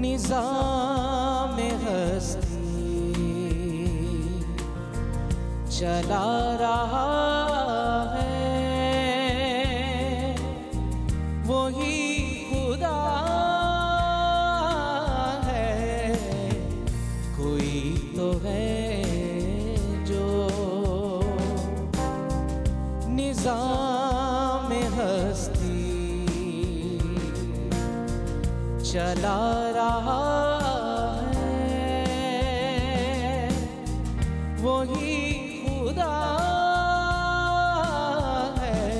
निज़ाम हस्ती चला रहा है, वही खुदा है। कोई तो है जो निज़ाम हस्ती चला रहा है, वही खुदा है।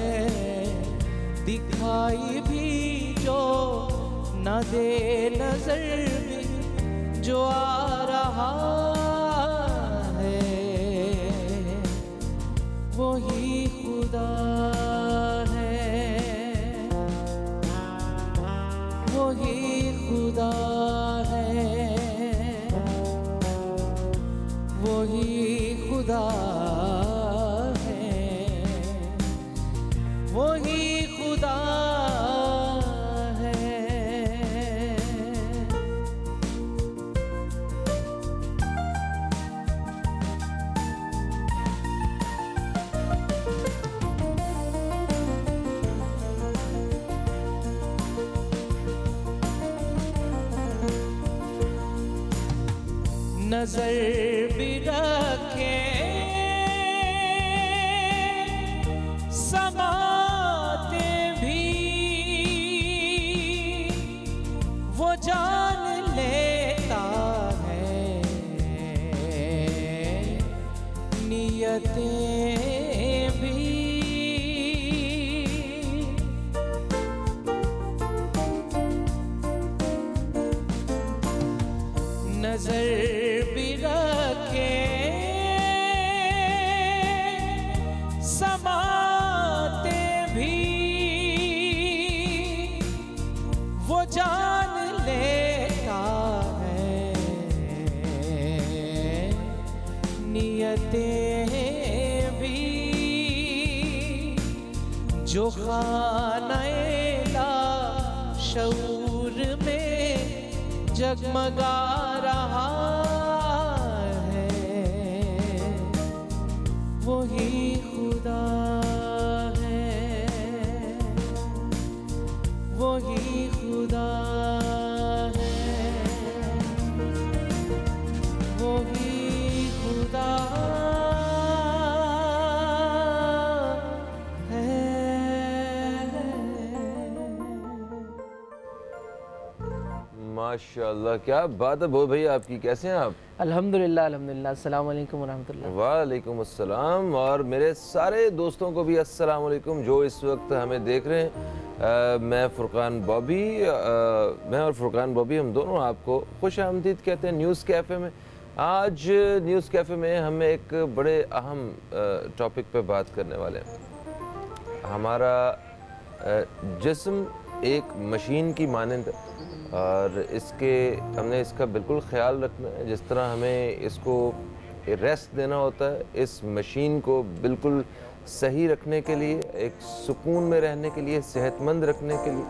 दिखाई भी जो न दे नजर में जो आ रहा है, वही खुदा है, वही खुदा है, वही खुदा है, वही खुदा है। नजर भी रखे समाते भी, वो जान लेता है नियतें भी। नजर भी रखे समाते भी, वो जान लेता है नियतें भी। जो खाना-ए-ला शऊर में जगमगा रहा है, वही खुदा है, वही खुदा है, वही खुदा माशाल्लाह, क्या बात है बहुत भैया आपकी। कैसे हैं आप? अल्हम्दुलिल्लाह अल्हम्दुलिल्लाह। अस्सलाम वालेकुम वरहमतुल्लाह। वालेकुम अस्सलाम। और मेरे सारे दोस्तों को भी अस्सलाम वालेकुम जो इस वक्त हमें देख रहे हैं। मैं और फुरकान बॉबी हम दोनों आपको खुश आमदीद कहते हैं न्यूज़ कैफ़े में। आज न्यूज़ कैफ़े में हम एक बड़े अहम टॉपिक पे बात करने वाले हैं। हमारा जिस्म एक मशीन की मानंद, और हमने इसका बिल्कुल ख्याल रखना है। जिस तरह हमें इसको रेस्ट देना होता है, इस मशीन को बिल्कुल सही रखने के लिए, एक सुकून में रहने के लिए, सेहतमंद रखने के लिए,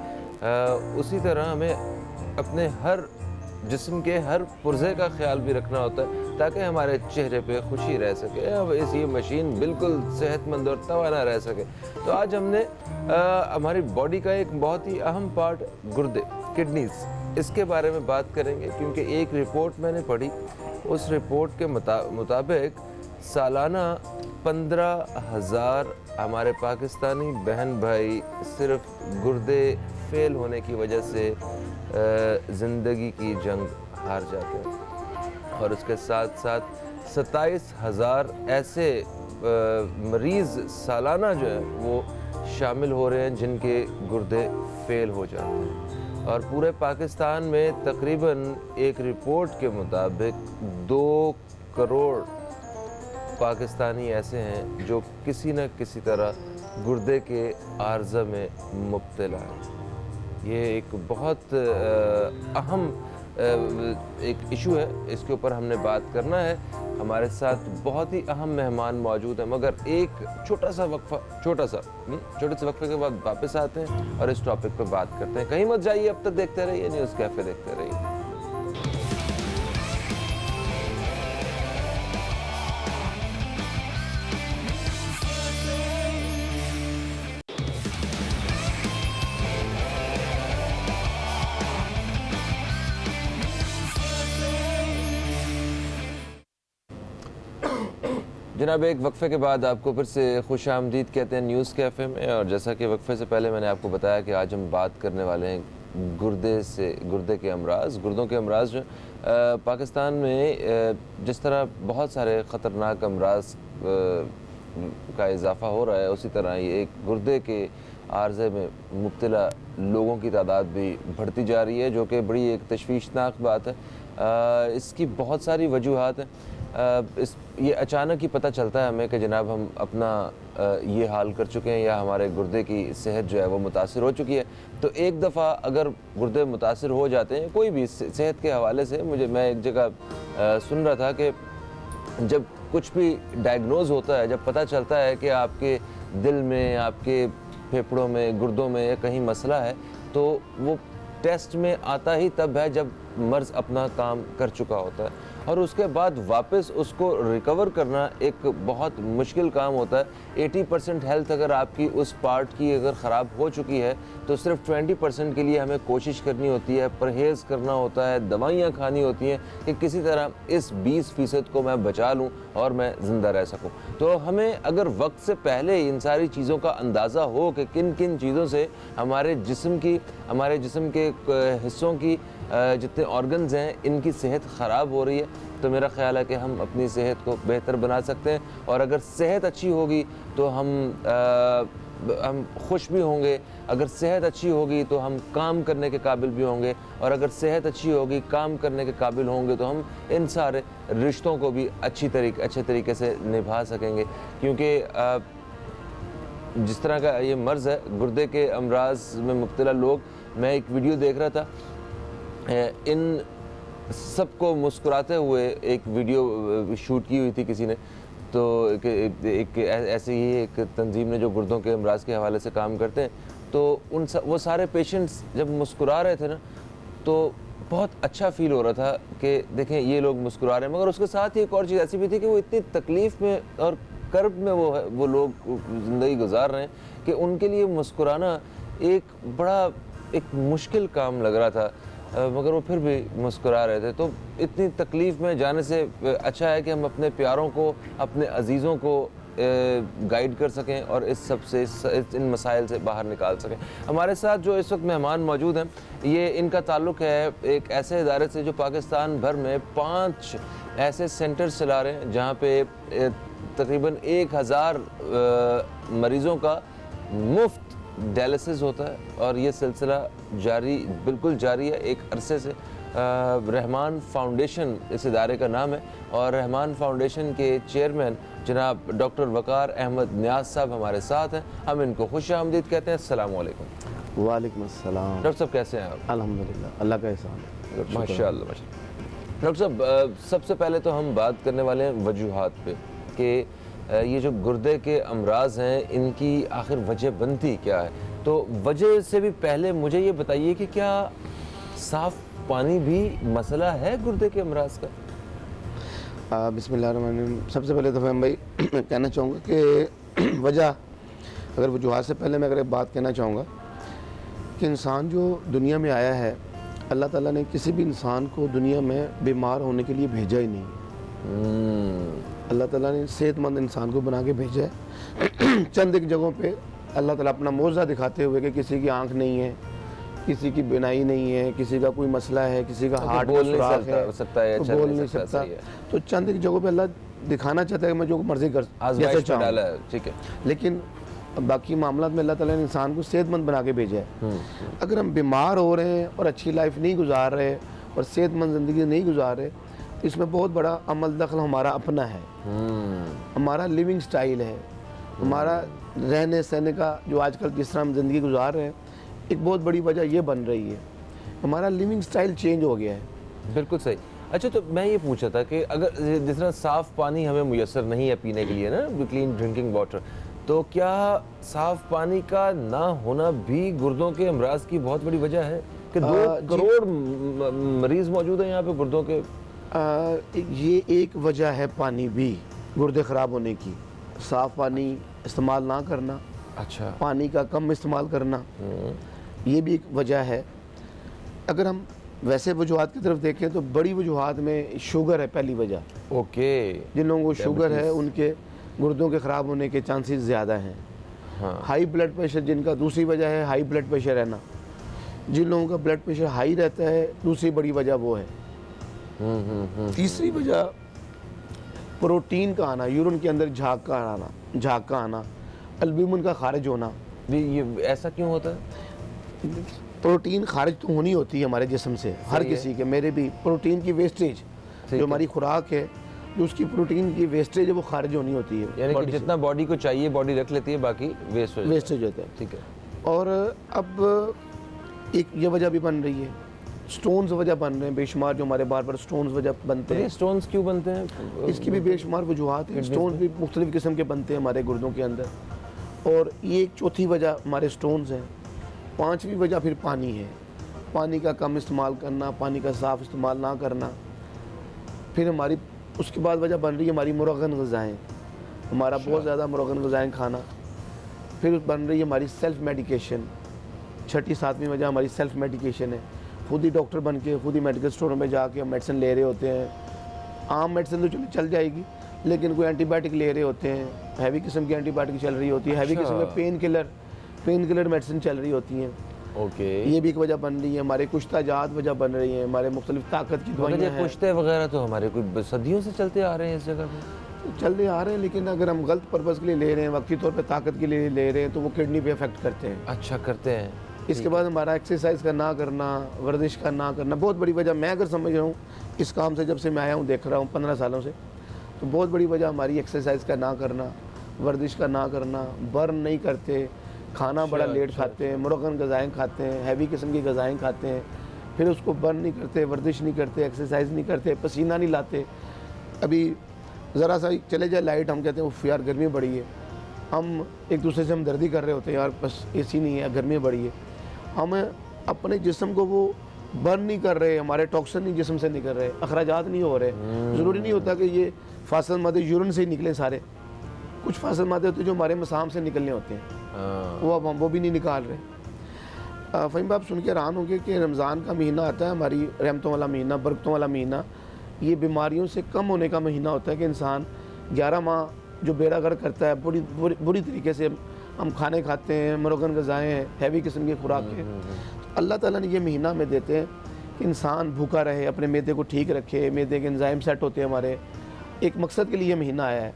उसी तरह हमें अपने हर जिस्म के हर पुर्जे का ख्याल भी रखना होता है ताकि हमारे चेहरे पे खुशी रह सके। अब ये मशीन बिल्कुल सेहतमंद और तवाना रह सके। तो आज हमने हमारी बॉडी का एक बहुत ही अहम पार्ट गुर्दे, किडनीज़, इसके बारे में बात करेंगे। क्योंकि एक रिपोर्ट मैंने पढ़ी, उस रिपोर्ट के मुताबिक सालाना 15,000 हमारे पाकिस्तानी बहन भाई सिर्फ गुर्दे फेल होने की वजह से ज़िंदगी की जंग हार जाते हैं। और उसके साथ साथ 27,000 ऐसे मरीज़ सालाना जो है वो शामिल हो रहे हैं जिनके गुर्दे फेल हो जाते हैं। और पूरे पाकिस्तान में तकरीबन एक रिपोर्ट के मुताबिक 2 करोड़ पाकिस्तानी ऐसे हैं जो किसी न किसी तरह गुर्दे के आर्ज़ा में मुब्तला हैं। ये एक बहुत अहम एक इशू है, इसके ऊपर हमने बात करना है। हमारे साथ बहुत ही अहम मेहमान मौजूद हैं, मगर एक छोटे से वक्फे के बाद वापस आते हैं और इस टॉपिक पर बात करते हैं। कहीं मत जाइए, अब तक देखते रहिए न्यूज़ कैफ़े, देखते रहिए। जनाब, एक वक्फे के बाद आपको फिर से खुश आमदीद कहते हैं न्यूज़ कैफ़े में। और जैसा कि वक्फे से पहले मैंने आपको बताया कि आज हम बात करने वाले हैं गुर्दे के अमराज। गुर्दों के अमराज जो पाकिस्तान में जिस तरह बहुत सारे ख़तरनाक अमराज का इजाफ़ा हो रहा है, उसी तरह ये एक गुर्दे के आर्ज़े में मुब्तला लोगों की तादाद भी बढ़ती जा रही है, जो कि बड़ी एक तशवीशनाक बात है। इसकी बहुत सारी वजूहात हैं। ये अचानक ही पता चलता है हमें कि जनाब हम अपना ये हाल कर चुके हैं या हमारे गुर्दे की सेहत जो है वो मुतासिर हो चुकी है। तो एक दफ़ा अगर गुर्दे मुतासिर हो जाते हैं कोई भी सेहत के हवाले से, मैं एक जगह सुन रहा था कि जब कुछ भी डायग्नोज होता है, जब पता चलता है कि आपके दिल में, आपके फेफड़ों में, गुर्दों में या कहीं मसला है, तो वो टेस्ट में आता ही तब है जब मर्ज़ अपना काम कर चुका होता है, और उसके बाद वापस उसको रिकवर करना एक बहुत मुश्किल काम होता है। 80% हेल्थ अगर आपकी उस पार्ट की अगर ख़राब हो चुकी है, तो सिर्फ 20% के लिए हमें कोशिश करनी होती है, परहेज़ करना होता है, दवाइयाँ खानी होती हैं कि किसी तरह इस 20% को मैं बचा लूँ और मैं ज़िंदा रह सकूँ। तो हमें अगर वक्त से पहले इन सारी चीज़ों का अंदाज़ा हो कि किन किन चीज़ों से हमारे जिस्म के हिस्सों की जितने ऑर्गन्स हैं इनकी सेहत ख़राब हो रही है, तो मेरा ख़्याल है कि हम अपनी सेहत को बेहतर बना सकते हैं। और अगर सेहत अच्छी होगी तो हम खुश भी होंगे, अगर सेहत अच्छी होगी तो हम काम करने के काबिल भी होंगे, और अगर सेहत अच्छी होगी, काम करने के काबिल होंगे, तो हम इन सारे रिश्तों को भी अच्छे तरीके से निभा सकेंगे। क्योंकि जिस तरह का ये मर्ज़ है गुर्दे के अमराज में मुब्तला लोग, मैं एक वीडियो देख रहा था, इन सबको मुस्कुराते हुए एक वीडियो शूट की हुई थी किसी ने। तो एक ऐसे ही एक तंजीम ने जो गुर्दों के अमराज के हवाले से काम करते हैं, तो वो सारे पेशेंट्स जब मुस्कुरा रहे थे ना, तो बहुत अच्छा फील हो रहा था कि देखें ये लोग मुस्कुरा रहे हैं। मगर उसके साथ ही एक और चीज़ ऐसी भी थी कि वो इतनी तकलीफ़ में और कर्ब में वो लोग ज़िंदगी गुजार रहे हैं कि उनके लिए मुस्कुराना एक मुश्किल काम लग रहा था, मगर वो फिर भी मुस्कुरा रहे थे। तो इतनी तकलीफ़ में जाने से अच्छा है कि हम अपने प्यारों को, अपने अजीज़ों को गाइड कर सकें और इस सब से इन मसाइल से बाहर निकाल सकें। हमारे साथ जो इस वक्त मेहमान मौजूद हैं, ये इनका ताल्लुक़ है एक ऐसे इदारे से जो पाकिस्तान भर में 5 ऐसे सेंटर्स चला रहे हैं जहाँ पे तकरीबन 1000 मरीज़ों का मुफ्त डायलिसिस होता है, और ये सिलसिला बिल्कुल जारी है एक अरसे से। रहमान फाउंडेशन इस इदारे का नाम है, और रहमान फाउंडेशन के चेयरमैन जनाब डॉक्टर वकार अहमद नियाज़ साहब हमारे साथ हैं। हम इनको खुश आमदीद कहते हैं। अस्सलाम वालेकुम। वालेकुम अस्सलाम। डॉक्टर साहब कैसे हैं आप? अल्हम्दुलिल्लाह, अल्लाह का एहसान है। माशाअल्लाह। डॉक्टर साहब, सबसे पहले तो हम बात करने वाले हैं वजूहात पे कि ये जो गुर्दे के अमराज हैं इनकी आखिर वजह बनती क्या है। तो वजह से भी पहले मुझे ये बताइए कि क्या साफ़ पानी भी मसला है गुर्दे के अमराज का? बिस्मिल्लाहिर्रहमानिर्रहीम। सबसे पहले तो फहम भाई कहना चाहूँगा कि वजह, अगर वजूहात से पहले मैं एक बात कहना चाहूँगा कि इंसान जो दुनिया में आया है, अल्लाह ताला ने किसी भी इंसान को दुनिया में बीमार होने के लिए भेजा ही नहीं। अल्लाह ताला ने सेहतमंद इंसान को बना के भेजा है। चंद एक जगहों पे अल्लाह ताला अपना मौजज़ा दिखाते हुए कि किसी की आंख नहीं है, किसी की बिनाई नहीं है, किसी का कोई मसला है, किसी का हार्ट बोल नहीं सकता, तो चंद एक जगहों पे अल्लाह दिखाना चाहता है कि मैं जो मर्जी कर जैसे चाहूँ, ठीक है। लेकिन बाकी मामला में अल्लाह ताला ने इंसान को सेहतमंद बना के भेजा है। अगर हम बीमार हो रहे हैं और अच्छी लाइफ नहीं गुजार रहे और सेहतमंद ज़िंदगी नहीं गुजार रहे, इसमें बहुत बड़ा अमल दखल हमारा अपना है, हमारा लिविंग स्टाइल है, हमारा रहने सहने का जो आजकल जिस तरह हम ज़िंदगी गुजार रहे हैं, एक बहुत बड़ी वजह ये बन रही है, हमारा लिविंग स्टाइल चेंज हो गया है। बिल्कुल सही। अच्छा, तो मैं ये पूछा था कि अगर जिस तरह साफ़ पानी हमें मुयसर नहीं है पीने के लिए ना, क्लीन ड्रिंकिंग वाटर, तो क्या साफ़ पानी का ना होना भी गुर्दों के अमराज की बहुत बड़ी वजह है कि 2 करोड़ मरीज़ मौजूद हैं यहाँ पे गुर्दों के? ये एक वजह है पानी भी गुर्दे ख़राब होने की, साफ़ पानी इस्तेमाल ना करना, अच्छा, पानी का कम इस्तेमाल करना, ये भी एक वजह है। अगर हम वैसे वजूहात की तरफ देखें तो बड़ी वजूहात में शुगर है पहली वजह। ओके। जिन लोगों को शुगर है उनके गुर्दों के ख़राब होने के चांसेस ज़्यादा हैं। हाँ। हाई ब्लड प्रेशर जिनका, दूसरी वजह है हाई ब्लड प्रेशर रहना। जिन लोगों का ब्लड प्रेशर हाई रहता है दूसरी बड़ी वजह वो है। तीसरी वजह प्रोटीन का आना, यूरिन के अंदर झाग का आना, एल्ब्यूमिन का खारिज होना। ये ऐसा क्यों होता है? प्रोटीन खारिज तो होनी होती है हमारे जिस्म से, हर किसी के, मेरे भी। प्रोटीन की वेस्टेज जो हमारी खुराक है, जो उसकी प्रोटीन की वेस्टेज है वो खारिज होनी होती है, यानी कि जितना बॉडी को चाहिए बॉडी रख लेती है, बाकी वेस्टेज होता है। ठीक है। और अब एक ये वजह भी बन रही है, स्टोन्स वजह बन रहे हैं बेशुमार, जो हमारे बार बार स्टोन्स वजह बनते हैं। स्टोन्स क्यों बनते हैं? इसकी भी बेशुमार वजूहात हैं। स्टोन्स भी मुख्तलिफ किस्म के बनते हैं हमारे गुर्दों के अंदर, और ये एक चौथी वजह हमारे स्टोन्स हैं। पांचवी वजह फिर पानी है, पानी का कम इस्तेमाल करना, पानी का साफ़ इस्तेमाल ना करना। फिर हमारी उसके बाद वजह बन रही है हमारी मुरगन ग़िज़ाएँ, हमारा बहुत ज़्यादा मुरगन ग़िज़ाएँ खाना। फिर बन रही है हमारी सेल्फ़ मेडिकेशन, छठी सातवीं वजह हमारी सेल्फ़ मेडिकेशन है। खुद ही डॉक्टर बन के खुद ही मेडिकल स्टोर में जाके हम मेडिसिन ले रहे होते हैं। आम मेडिसिन तो चल जाएगी, लेकिन कोई एंटीबायोटिक ले रहे होते हैं, हैवी किस्म की एंटीबायोटिक चल रही होती है, हैवी किस्म के पेन किलर मेडिसिन चल रही होती हैं। ओके। ये भी एक वजह बन रही है। हमारे कुश्ता जात वजह बन रही है, हमारे मुख्तलिफ ताकत की दवाइयाँ हैं। कुश्ते वगैरह तो हमारे कोई सदियों से चलते आ रहे हैं इस जगह पे, चलते आ रहे हैं, लेकिन अगर हम गलत पर्पज़ के लिए ले रहे हैं, वक्ती तौर पे ताकत के लिए ले रहे हैं, तो वो किडनी पे अफेक्ट करते हैं। अच्छा, करते हैं। इसके बाद हमारा एक्सरसाइज का ना करना, वर्जिश का ना करना, बहुत बड़ी वजह। मैं अगर समझ रहा हूँ इस काम से, जब से मैं आया हूँ देख रहा हूँ 15 सालों से, तो बहुत बड़ी वजह हमारी एक्सरसाइज का ना करना, वर्जिश का ना करना, बर्न नहीं करते, खाना बड़ा लेट खाते हैं, मुरगन ग़िज़ाएँ खाते हैं, हैवी किस्म की ग़िज़ाएँ खाते हैं, फिर उसको बर्न नहीं करते, वर्जिश नहीं करते, एक्सरसाइज नहीं करते, पसीना नहीं लाते। अभी ज़रा सा चले जाए लाइट, हम कहते हैं उफ यार गर्मी बड़ी है, हम एक दूसरे से हमदर्दी कर रहे होते हैं, यार बस एसी नहीं है, गर्मी बड़ी है। हम अपने जिस्म को वो बर्न नहीं कर रहे, हमारे टॉक्सिन नहीं जिस्म से निकल रहे, अखराजात नहीं हो रहे। ज़रूरी नहीं होता कि ये फासल मादे यूरिन से ही निकले सारे, कुछ फासल मादे होते हैं जो हमारे मसाम से निकलने होते हैं, वो अब हम वो भी नहीं निकाल रहे। फ़हीम आप सुन के हैरान होंगे कि रमज़ान का महीना आता है, हमारी रहमतों वाला महीना, बरकतों वाला महीना, ये बीमारियों से कम होने का महीना होता है कि इंसान 11 माह जो बेड़ा गर्क करता है, बुरी तरीके से हम खाने खाते हैं, मुरगन ग़िज़ाएँ, हैवी किस्म की खुराकें, अल्लाह ताला ने ये महीना हमें देते हैं कि इंसान भूखा रहे, अपने मैदे को ठीक रखे, मैदे के एंजाइम सेट होते हैं हमारे, एक मकसद के लिए ये महीना आया है।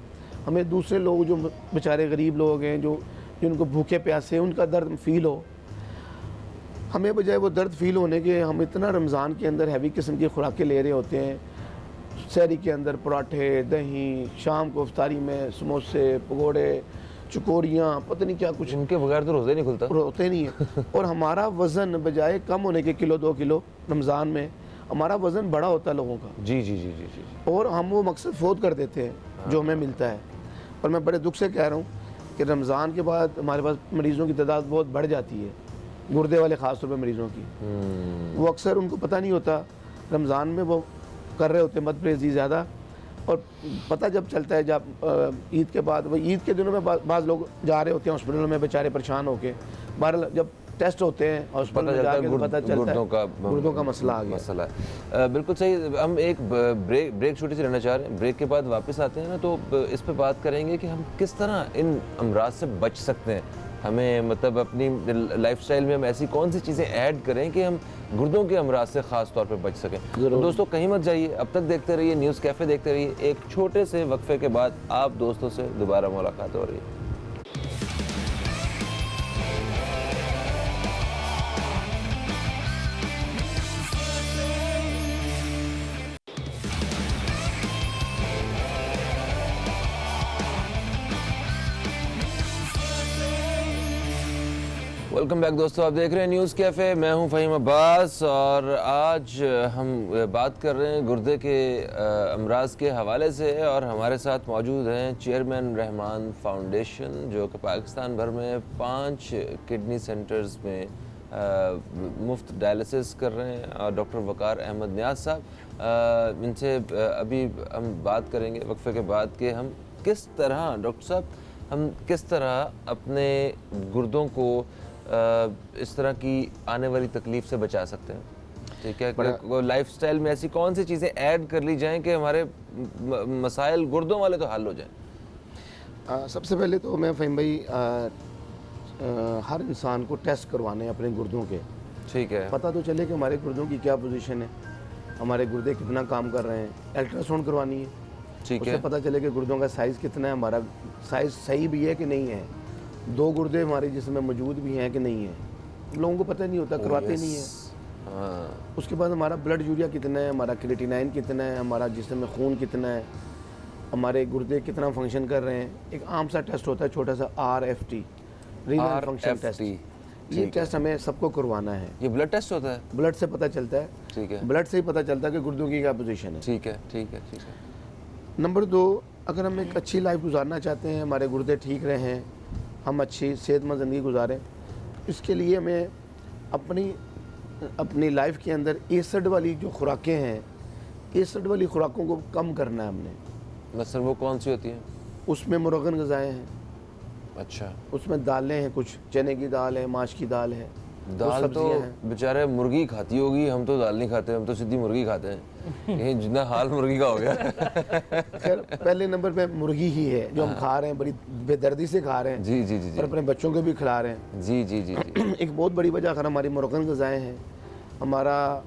हमें दूसरे लोग जो बेचारे गरीब लोग हैं, जो जिनको भूखे प्यासे, उनका दर्द फ़ील हो, हमें बजाय वो दर्द फ़ील होने के, हम इतना रमज़ान के अंदर हैवी किस्म की खुराकें ले रहे होते हैं। सहरी के अंदर पराठे, दही, शाम को इफ्तारी में समोसे, पकौड़े, चकोरियाँ, पता नहीं क्या कुछ, उनके बगैर तो रोज़े नहीं खुलता, होते नहीं है। और हमारा वज़न बजाय कम होने के किलो 2 किलो रमज़ान में, हमारा वज़न बड़ा होता है लोगों का। जी जी जी जी जी। और हम वो मकसद फ़ौत कर देते हैं जो हमें मिलता है। और मैं बड़े दुख से कह रहा हूँ कि रमज़ान के बाद हमारे पास मरीज़ों की तादाद बहुत बढ़ जाती है, गुर्दे वाले ख़ास तौर पर मरीज़ों की। वो अक्सर उनको पता नहीं होता, रमज़ान में वो कर रहे होते हैं बदपरहेज़ी ज़्यादा, और पता जब चलता है जब ईद के बाद, वही ईद के दिनों में बाज़ लोग जा रहे होते हैं हॉस्पिटलों में बेचारे परेशान होके, बहरहाल जब टेस्ट होते हैं हॉस्पिटल में जाके तो पता चलता है गुर्दों का मसला आ गया। बिल्कुल सही। हम एक ब्रेक छोटी सी लेना चाह रहे हैं, ब्रेक के बाद वापस आते हैं ना, तो इस पे बात करेंगे कि हम किस तरह इन अमराज से बच सकते हैं। हमें मतलब अपनी लाइफस्टाइल में हम ऐसी कौन सी चीज़ें ऐड करें कि हम गुर्दों के अमराज से ख़ास तौर पे बच सकें। तो दोस्तों कहीं मत जाइए, अब तक देखते रहिए न्यूज़ कैफ़े, देखते रहिए। एक छोटे से वक्फे के बाद आप दोस्तों से दोबारा मुलाकात हो रही है। वेलकम बैक दोस्तों, आप देख रहे हैं न्यूज़ कैफ़े। मैं हूं फ़हीम अब्बास और आज हम बात कर रहे हैं गुर्दे के अमराज के हवाले से और हमारे साथ मौजूद हैं चेयरमैन रहमान फाउंडेशन, जो कि पाकिस्तान भर में 5 किडनी सेंटर्स में मुफ्त डायलिसिस कर रहे हैं, और डॉक्टर वकार अहमद नियाज़ साहब। इनसे अभी हम बात करेंगे वक्फे के बाद कि हम किस तरह, डॉक्टर साहब, हम किस तरह अपने गुर्दों को इस तरह की आने वाली तकलीफ से बचा सकते हैं। ठीक है, लाइफस्टाइल में ऐसी कौन सी चीज़ें ऐड कर ली जाएं कि हमारे मसाइल गुर्दों वाले तो हल हो जाएं। सबसे पहले तो मैं फ़हीम भाई हर इंसान को टेस्ट करवाने हैं अपने गुर्दों के। ठीक है, पता तो चले कि हमारे गुर्दों की क्या पोजीशन है, हमारे गुर्दे कितना काम कर रहे हैं। अल्ट्रासाउंड करवानी है, ठीक उससे है, पता चले कि गुर्दों का साइज़ कितना है, हमारा साइज़ सही भी है कि नहीं है, 2 गुर्दे हमारे जिसमें मौजूद भी हैं कि नहीं है। लोगों को पता नहीं होता, करवाते नहीं है। हाँ, उसके बाद हमारा ब्लड यूरिया कितना है, हमारा क्रिएटिनाइन कितना है, हमारा जिस्म में खून कितना है, हमारे गुर्दे कितना फंक्शन कर रहे हैं। एक आम सा टेस्ट होता है छोटा सा, RFT, रीनल फंक्शन टेस्ट। ये टेस्ट हमें सबको करवाना है। ये ब्लड टेस्ट होता है? ब्लड से पता चलता है, ठीक है, ब्लड से ही पता चलता है कि गुर्दों की क्या पोजीशन है। ठीक है, ठीक है, ठीक है। नंबर 2, अगर हम एक अच्छी लाइफ गुजारना चाहते हैं, हमारे गुर्दे ठीक रहें, हम अच्छी सेहतमंद ज़िंदगी गुजारें, इसके लिए हमें अपनी लाइफ के अंदर एसिड वाली जो खुराकें हैं, एसिड वाली खुराकों को कम करना है हमने। मसलन वो कौन सी होती है? उसमें मुरगन ग़िज़ाएँ हैं, अच्छा, उसमें दालें हैं, कुछ चने की दाल है, माश की दाल है, दाल तो बेचारे मुर्गी खाती होगी, हम तो दाल नहीं खाते, हम तो सीधी मुर्गी खाते हैं। ये जितना हाल मुर्गी का हो गया। खैर पहले नंबर पे मुर्गी ही है जो हम खा रहे हैं, बड़ी बेदर्दी से खा रहे हैं। जी जी जी जी, और अपने बच्चों को भी खिला रहे हैं। जी जी जी जी। एक बहुत बड़ी वजह अगर हमारी मुरगन ग़िज़ाएँ हैं, हमारा,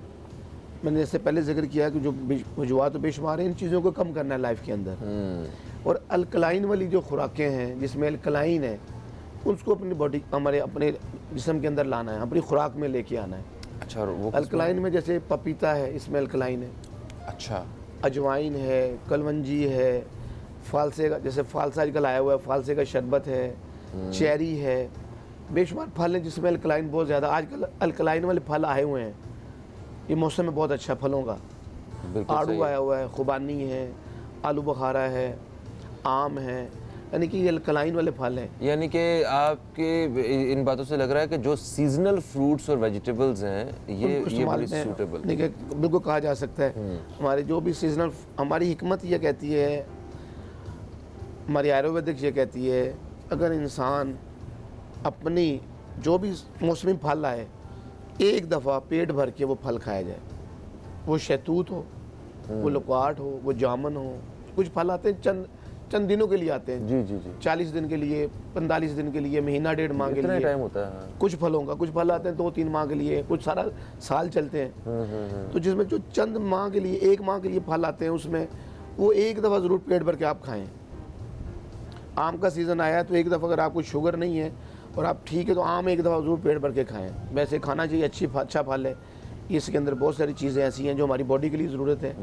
मैंने इससे पहले जिक्र किया कि जो वजूहात तो बेशुमार हैं, इन चीज़ों को कम करना है लाइफ के अंदर। और अल्कलाइन वाली जो खुराकें हैं जिसमें अल्कलाइन है, उसको अपनी बॉडी, अपने जिस्म के अंदर लाना है, अपनी खुराक में लेके आना है। अच्छा, और वो अल्कलाइन में जैसे पपीता है, इसमें अल्कलाइन है। अच्छा, अजवाइन है, कलवंजी है, फालसे का, जैसे फालसा आजकल आया हुआ है, फालसे का शरबत है, चेरी है, बेशुमार फल हैं जिसमें अल्कलाइन बहुत ज़्यादा। आजकल अल्कलाइन वाले फल आए हुए हैं, ये मौसम में बहुत अच्छा फलों का। बिल्कुल आड़ू सही। आया हुआ है, खुबानी है, आलू बुखारा है, आम है, यानी कि ये अल्कलाइन वाले फल हैं। यानी कि आपके इन बातों से लग रहा है कि जो सीजनल फ्रूट्स और वेजिटेबल्स हैं ये बड़ी सूटेबल। देखिए, बिल्कुल कहा जा सकता है हमारे जो भी सीजनल, हमारी हिकमत ये कहती है, हमारी आयुर्वेदिक ये कहती है, अगर इंसान अपनी जो भी मौसमी फल आए, एक दफ़ा पेट भर के वो फल खाया जाए, वो शहतूत हो, वो लुकाट हो, वो जामुन हो। कुछ फल आते हैं चंद दिनों के लिए आते हैं, जी जी जी, 40 दिन के लिए, 45 दिन के लिए, महीना 1.5 माह के लिए टाइम होता है। कुछ फलों का, कुछ फल आते हैं 2-3 माह के लिए, कुछ सारा साल चलते हैं। तो जिसमें जो चंद माह के लिए, 1 माह के लिए फल आते हैं, उसमें वो एक दफ़ा ज़रूर पेट भर के आप खाएं। आम का सीज़न आया है तो एक दफ़ा, अगर आपको शुगर नहीं है और आप ठीक है, तो आम एक दफ़ा ज़रूर पेट भर के खाएँ। वैसे खाना चाहिए, अच्छा फल है, इसके अंदर बहुत सारी चीज़ें ऐसी हैं जो हमारी बॉडी के लिए ज़रूरत है।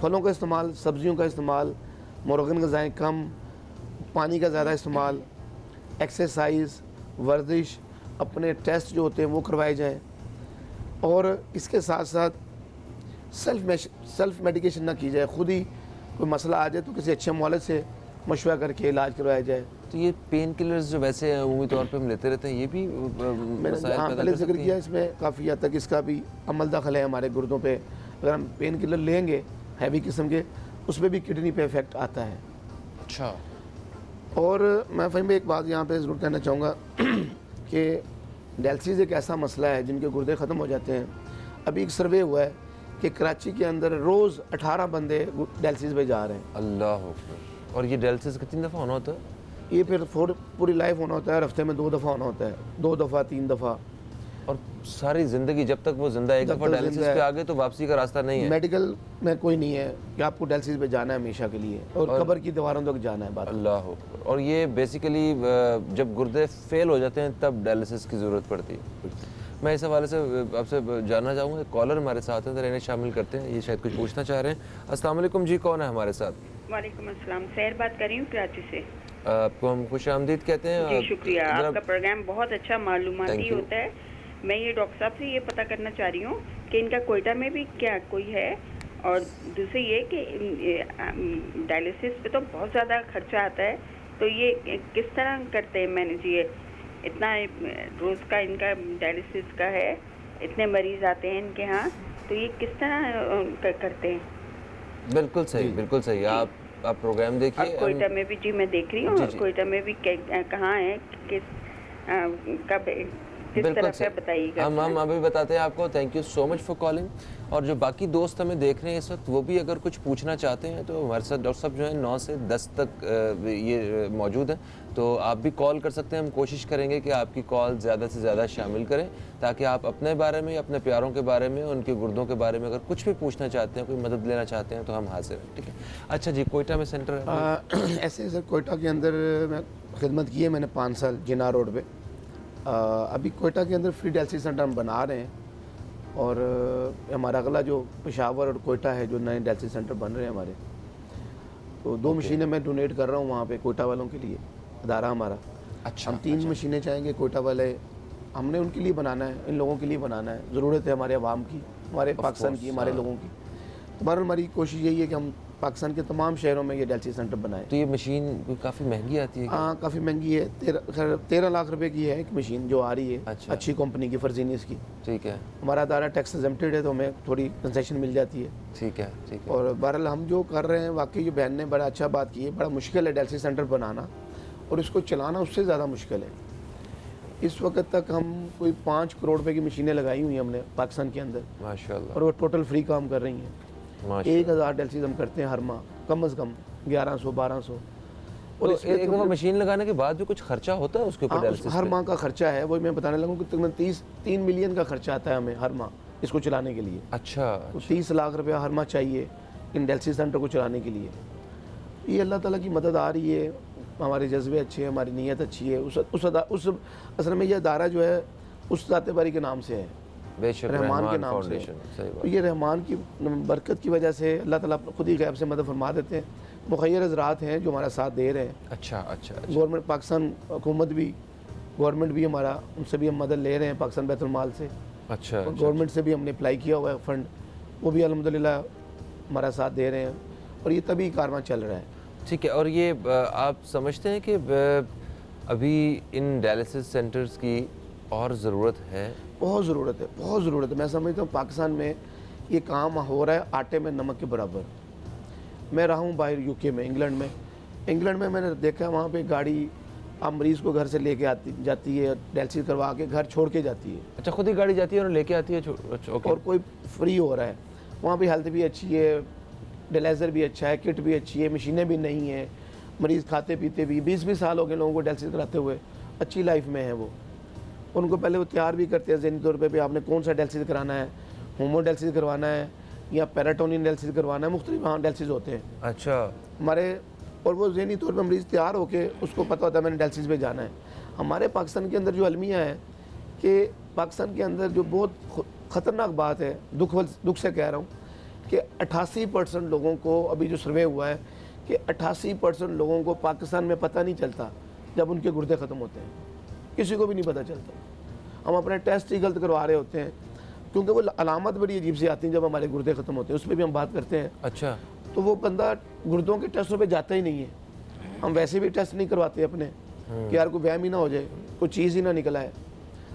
फलों का इस्तेमाल, सब्जियों का इस्तेमाल, मुर्गन ग़िज़ाएँ कम, पानी का ज़्यादा इस्तेमाल, एक्सरसाइज, वर्जिश, अपने टेस्ट जो होते हैं वो करवाए जाएँ। और इसके साथ साथ सेल्फ मेडिकेशन ना की जाए। खुद ही कोई मसला आ जाए तो किसी अच्छे मौलद से मशवरा करके इलाज करवाया जाए। तो ये पेन किलर्स जो वैसे उम्मीद तौर पे हम लेते रहते हैं, ये भी मैंने पहले जिक्र किया, इसमें काफ़ी हद तक इसका भी अमल दखल है हमारे गुर्दों पे। अगर हम पेन किलर लेंगे हैवी किस्म के, उसमें भी किडनी पे इफेक्ट आता है। अच्छा, और मैं फ़हीम एक बात यहाँ पे ज़रूर कहना चाहूँगा कि डायलिसिस एक ऐसा मसला है जिनके गुर्दे ख़त्म हो जाते हैं। अभी एक सर्वे हुआ है कि कराची के अंदर रोज़ 18 बंदे डायलिसिस पे जा रहे हैं। अल्लाह अकबर। और ये डायलिसिस कितनी दफ़ा होना होता है? ये फिर पूरी लाइफ होना होता है, हफ्ते में 2 दफ़ा होना होता है, 2 दफ़ा 3 दफ़ा। और सारी ज़िंदगी जब तक वो जिंदा है, एक दफ़ा डायलिसिस पे आ गए तो वापसी का रास्ता नहीं है। मेडिकल में कोई नहीं है कि आपको डायलिसिस पे जाना है हमेशा के लिए, और कब्र की दीवारों तक जाना है बात। अल्लाह अकबर। और ये बेसिकली जब गुर्दे फेल हो जाते हैं तब डायलिसिस की ज़रूरत पड़ती है। मैं इस हवाले से आपसे जानना चाहूँगा, कॉलर हमारे साथ हैं, जरा इन्हें शामिल करते हैं, ये शायद कुछ पूछना चाह रहे हैं। अस्सलाम वालेकुम जी, कौन है हमारे साथ? वालेकुम अस्सलाम, सैर बात कर रही हूँ कराची से। आपको हम खुश आमदीद कहते हैं। जी शुक्रिया, जरा- आपका प्रोग्राम बहुत अच्छा मालूमाती Thank you. होता है। मैं ये डॉक्टर साहब से ये पता करना चाह रही हूँ कि इनका कोयटा में भी क्या कोई है, और दूसरी ये कि डायलिसिस पे तो बहुत ज़्यादा खर्चा आता है, तो ये किस तरह करते हैं मैनेज? ये इतना रोज़ का इनका डायलिसिस का है, इतने मरीज़ आते हैं इनके यहाँ, तो ये किस तरह करते हैं? बिल्कुल सही, बिल्कुल सही। आप प्रोग्राम देखिए। और कोयटा में भी जी मैं देख रही हूँ, जी, और जी। कोयटा में भी कहाँ है, किस बिल्कुल तरफ है सही। बताइएगा। हम अभी बताते हैं आपको। Thank you so much for calling. और जो बाकी दोस्त हमें देख रहे हैं इस वक्त, वो भी अगर कुछ पूछना चाहते हैं तो हमारे साथ डॉक्टर साहब जो है 9 से 10 तक ये मौजूद हैं, तो आप भी कॉल कर सकते हैं। हम कोशिश करेंगे कि आपकी कॉल ज़्यादा से ज़्यादा शामिल करें, ताकि आप अपने बारे में, अपने प्यारों के बारे में, उनके गुर्दों के बारे में अगर कुछ भी पूछना चाहते हैं, कोई मदद लेना चाहते हैं, तो हम हाजिर हैं। ठीक है। अच्छा जी, कोयटा में सेंटर है? ऐसे सर कोयटा के अंदर मैं खिदमत की है मैंने 5 साल जिना रोड पे। अभी कोयटा के अंदर फ्री डायलिसिस सेंटर हम बना रहे हैं, और हमारा अगला जो पेशावर और कोयटा है जो नए डायलिसिस सेंटर बन रहे हैं हमारे, तो 2 मशीनें मैं डोनेट कर रहा हूँ वहाँ पे कोयटा वालों के लिए, अदारा हमारा। अच्छा, हम 3 मशीनें चाहेंगे कोयटा वाले, हमने उनके लिए बनाना है, इन लोगों के लिए बनाना है। ज़रूरत है हमारे अवाम की, हमारे पाकिस्तान की, हमारे लोगों की। तो बहरहाल हमारी कोशिश यही है कि हम पाकिस्तान के तमाम शहरों में ये डायलिसिस सेंटर बनाएं। तो ये मशीन काफ़ी महंगी आती है क्या? हाँ, काफ़ी महंगी है। 13 लाख रुपए की है एक मशीन जो आ रही है। अच्छा। अच्छी कंपनी की, फर्जीनिस की। ठीक है, हमारा अदारा टैक्स एग्जेम्प्टेड है, तो हमें थोड़ी कंसेशन मिल जाती है। ठीक है, ठीक है। और बहरहाल हम जो कर रहे हैं, वाकई जो बहन ने बड़ा अच्छा बात की है, बड़ा मुश्किल है डायलिसिस सेंटर बनाना, और इसको चलाना उससे ज़्यादा मुश्किल है। इस वक्त तक हम कोई 5 करोड़ रुपए की मशीनें लगाई हुई हैं हमने पाकिस्तान के अंदर, माशाल्लाह, और वो टोटल फ्री काम कर रही हैं। माशाल्लाह। 1000 डायलिसिस हम करते हैं हर माह, कम से कम 1100-1200। और एक दफ़ा मशीन लगाने के बाद भी कुछ खर्चा होता है उसके ऊपर? डायलिसिस हर पे? माह का खर्चा है, वही मैं बताने लगूँ कि तकरीबन 3 मिलियन का खर्चा आता है हमें हर माह इसको चलाने के लिए। अच्छा, तो 30 लाख रुपया हर माह चाहिए इन डायलिसिस सेंटर को चलाने के लिए। ये अल्लाह ताला की मदद आ रही है, हमारे जज्बे अच्छे हैं, हमारी नीयत अच्छी है। उस असल में ये अदारा जो है उस ज़ाते बारी के नाम से है, बेशक, रहमान के नाम से। फाउंडेशन। सही तो बात। ये रहमान की बरकत की वजह से अल्लाह ताला खुद ही गैब से मदद फरमा देते हैं। मुखैर हज़रात हैं जो हमारा साथ दे रहे हैं। अच्छा, अच्छा, अच्छा। गवर्नमेंट पाकिस्तान हुकूमत भी, गवर्नमेंट भी हमारा, उनसे भी हम मदद ले रहे हैं पाकिस्तान बैतुल माल से। अच्छा, और अच्छा। गवर्नमेंट से भी हमने अप्लाई किया हुआ है फ़ंड, वो भी अल्हम्दुलिल्लाह हमारा साथ दे रहे हैं, और ये तभी कारवां चल रहा है। ठीक है। और ये आप समझते हैं कि अभी इन डायलिसिस सेंटर्स की और ज़रूरत है? बहुत ज़रूरत है, बहुत ज़रूरत है। मैं समझता हूँ पाकिस्तान में ये काम हो रहा है आटे में नमक के बराबर। मैं रहा हूँ बाहर यूके में, इंग्लैंड में मैंने देखा वहाँ पे गाड़ी आप मरीज़ को घर से लेके जाती है, डायलिसिस करवा के घर छोड़ के जाती है। अच्छा, खुद ही गाड़ी जाती है और लेके आती है? अच्छा, ओके। और कोई फ्री हो रहा है वहाँ भी, हेल्थ भी अच्छी है, डायलिसिस भी अच्छा है, किट भी अच्छी है, मशीनें भी नहीं है, मरीज़ खाते पीते भी। 20-20 साल हो गए लोगों को डायलिसिस कराते हुए, अच्छी लाइफ में है वो। उनको पहले वो तैयार भी करते हैं ज़हनी तौर पे भी आपने कौन सा डायलिसिस कराना है, होमो डायलिसिस करवाना है या पैराटोनिन डायलिसिस करवाना है, मुख्तलिफ वहाँ डायलिसिस होते हैं अच्छा, हमारे। और वो ज़हनी तौर पे मरीज़ तैयार होके उसको पता होता है मैंने डायलिसिस पे जाना है। हमारे पाकिस्तान के अंदर जो अलमिया है कि पाकिस्तान के अंदर जो बहुत ख़तरनाक बात है, दुख से कह रहा हूँ कि 88% लोगों को, अभी जो सर्वे हुआ है कि 88% लोगों को पाकिस्तान में पता नहीं चलता जब उनके गुर्दे ख़त्म होते हैं, किसी को भी नहीं पता चलता। हम अपने टेस्ट ही गलत करवा रहे होते हैं, क्योंकि वो अलामत बड़ी अजीब सी आती हैं जब हमारे गुर्दे ख़त्म होते हैं, उस पर भी हम बात करते हैं। अच्छा। तो वो बंदा गुर्दों के टेस्टों पे जाता ही नहीं है। हम वैसे भी टेस्ट नहीं करवाते अपने कि यार कोई वहम ही ना हो जाए, कोई चीज़ ही ना निकल आए।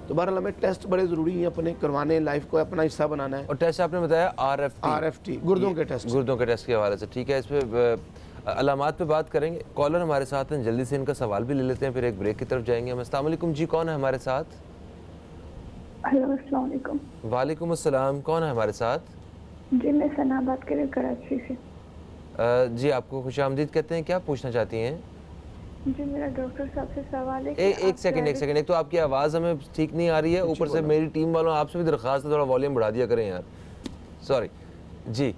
तो बहरहाल हमें टेस्ट बड़े ज़रूरी हैं अपने करवाने, लाइफ को अपना हिस्सा बनाना है। और टेस्ट आपने बताया RFT गुर्दों के टेस्ट, गुर्दों के टेस्ट के हवाले से। ठीक है, इस पर अलामात पे बात करेंगे। कॉलर हमारे साथ हैं, जल्दी से इनका सवाल भी ले लेते हैं, फिर एक ब्रेक की तरफ जाएंगे हम। अस्सलाम वालेकुम जी, कौन है हमारे साथ? हेलो, अस्सलाम वालेकुम। वालेकुम अस्सलाम, कौन है हमारे साथ? जी मैं सना बात कर रही हूँ कराची से। जी, आपको खुश आमदीद कहते हैं। क्या पूछना चाहती हैं? जी मेरा डॉक्टर साहब से सवाल है कि एक सेकंड, एक तो आपकी आवाज़ हमें ठीक नहीं आ रही है, ऊपर से मेरी टीम वालों आपसे भी दरख्वास्त है थोड़ा वॉल्यूम बढ़ा दिया करें यार, सॉरी जी।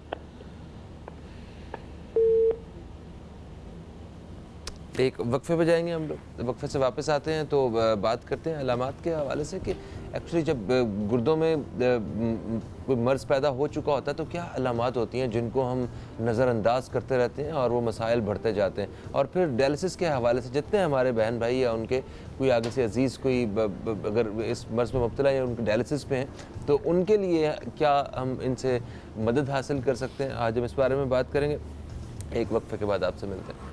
एक वक्फे पे जाएंगे हम लोग, वक्फे से वापस आते हैं तो बात करते हैं अलामात के हवाले से कि एक्चुअली जब गुर्दों में कोई मर्ज़ पैदा हो चुका होता है तो क्या अलामात होती हैं जिनको हम नज़रअंदाज करते रहते हैं और वो मसाइल बढ़ते जाते हैं। और फिर डायलिसिस के हवाले से जितने हमारे बहन भाई या उनके कोई आगे से अजीज़ कोई अगर इस मर्ज़ में मुब्तला या उनके डायलिसिस पे हैं तो उनके लिए क्या हम इनसे मदद हासिल कर सकते हैं, आज हम इस बारे में बात करेंगे। एक वक्फे के बाद आपसे मिलते हैं।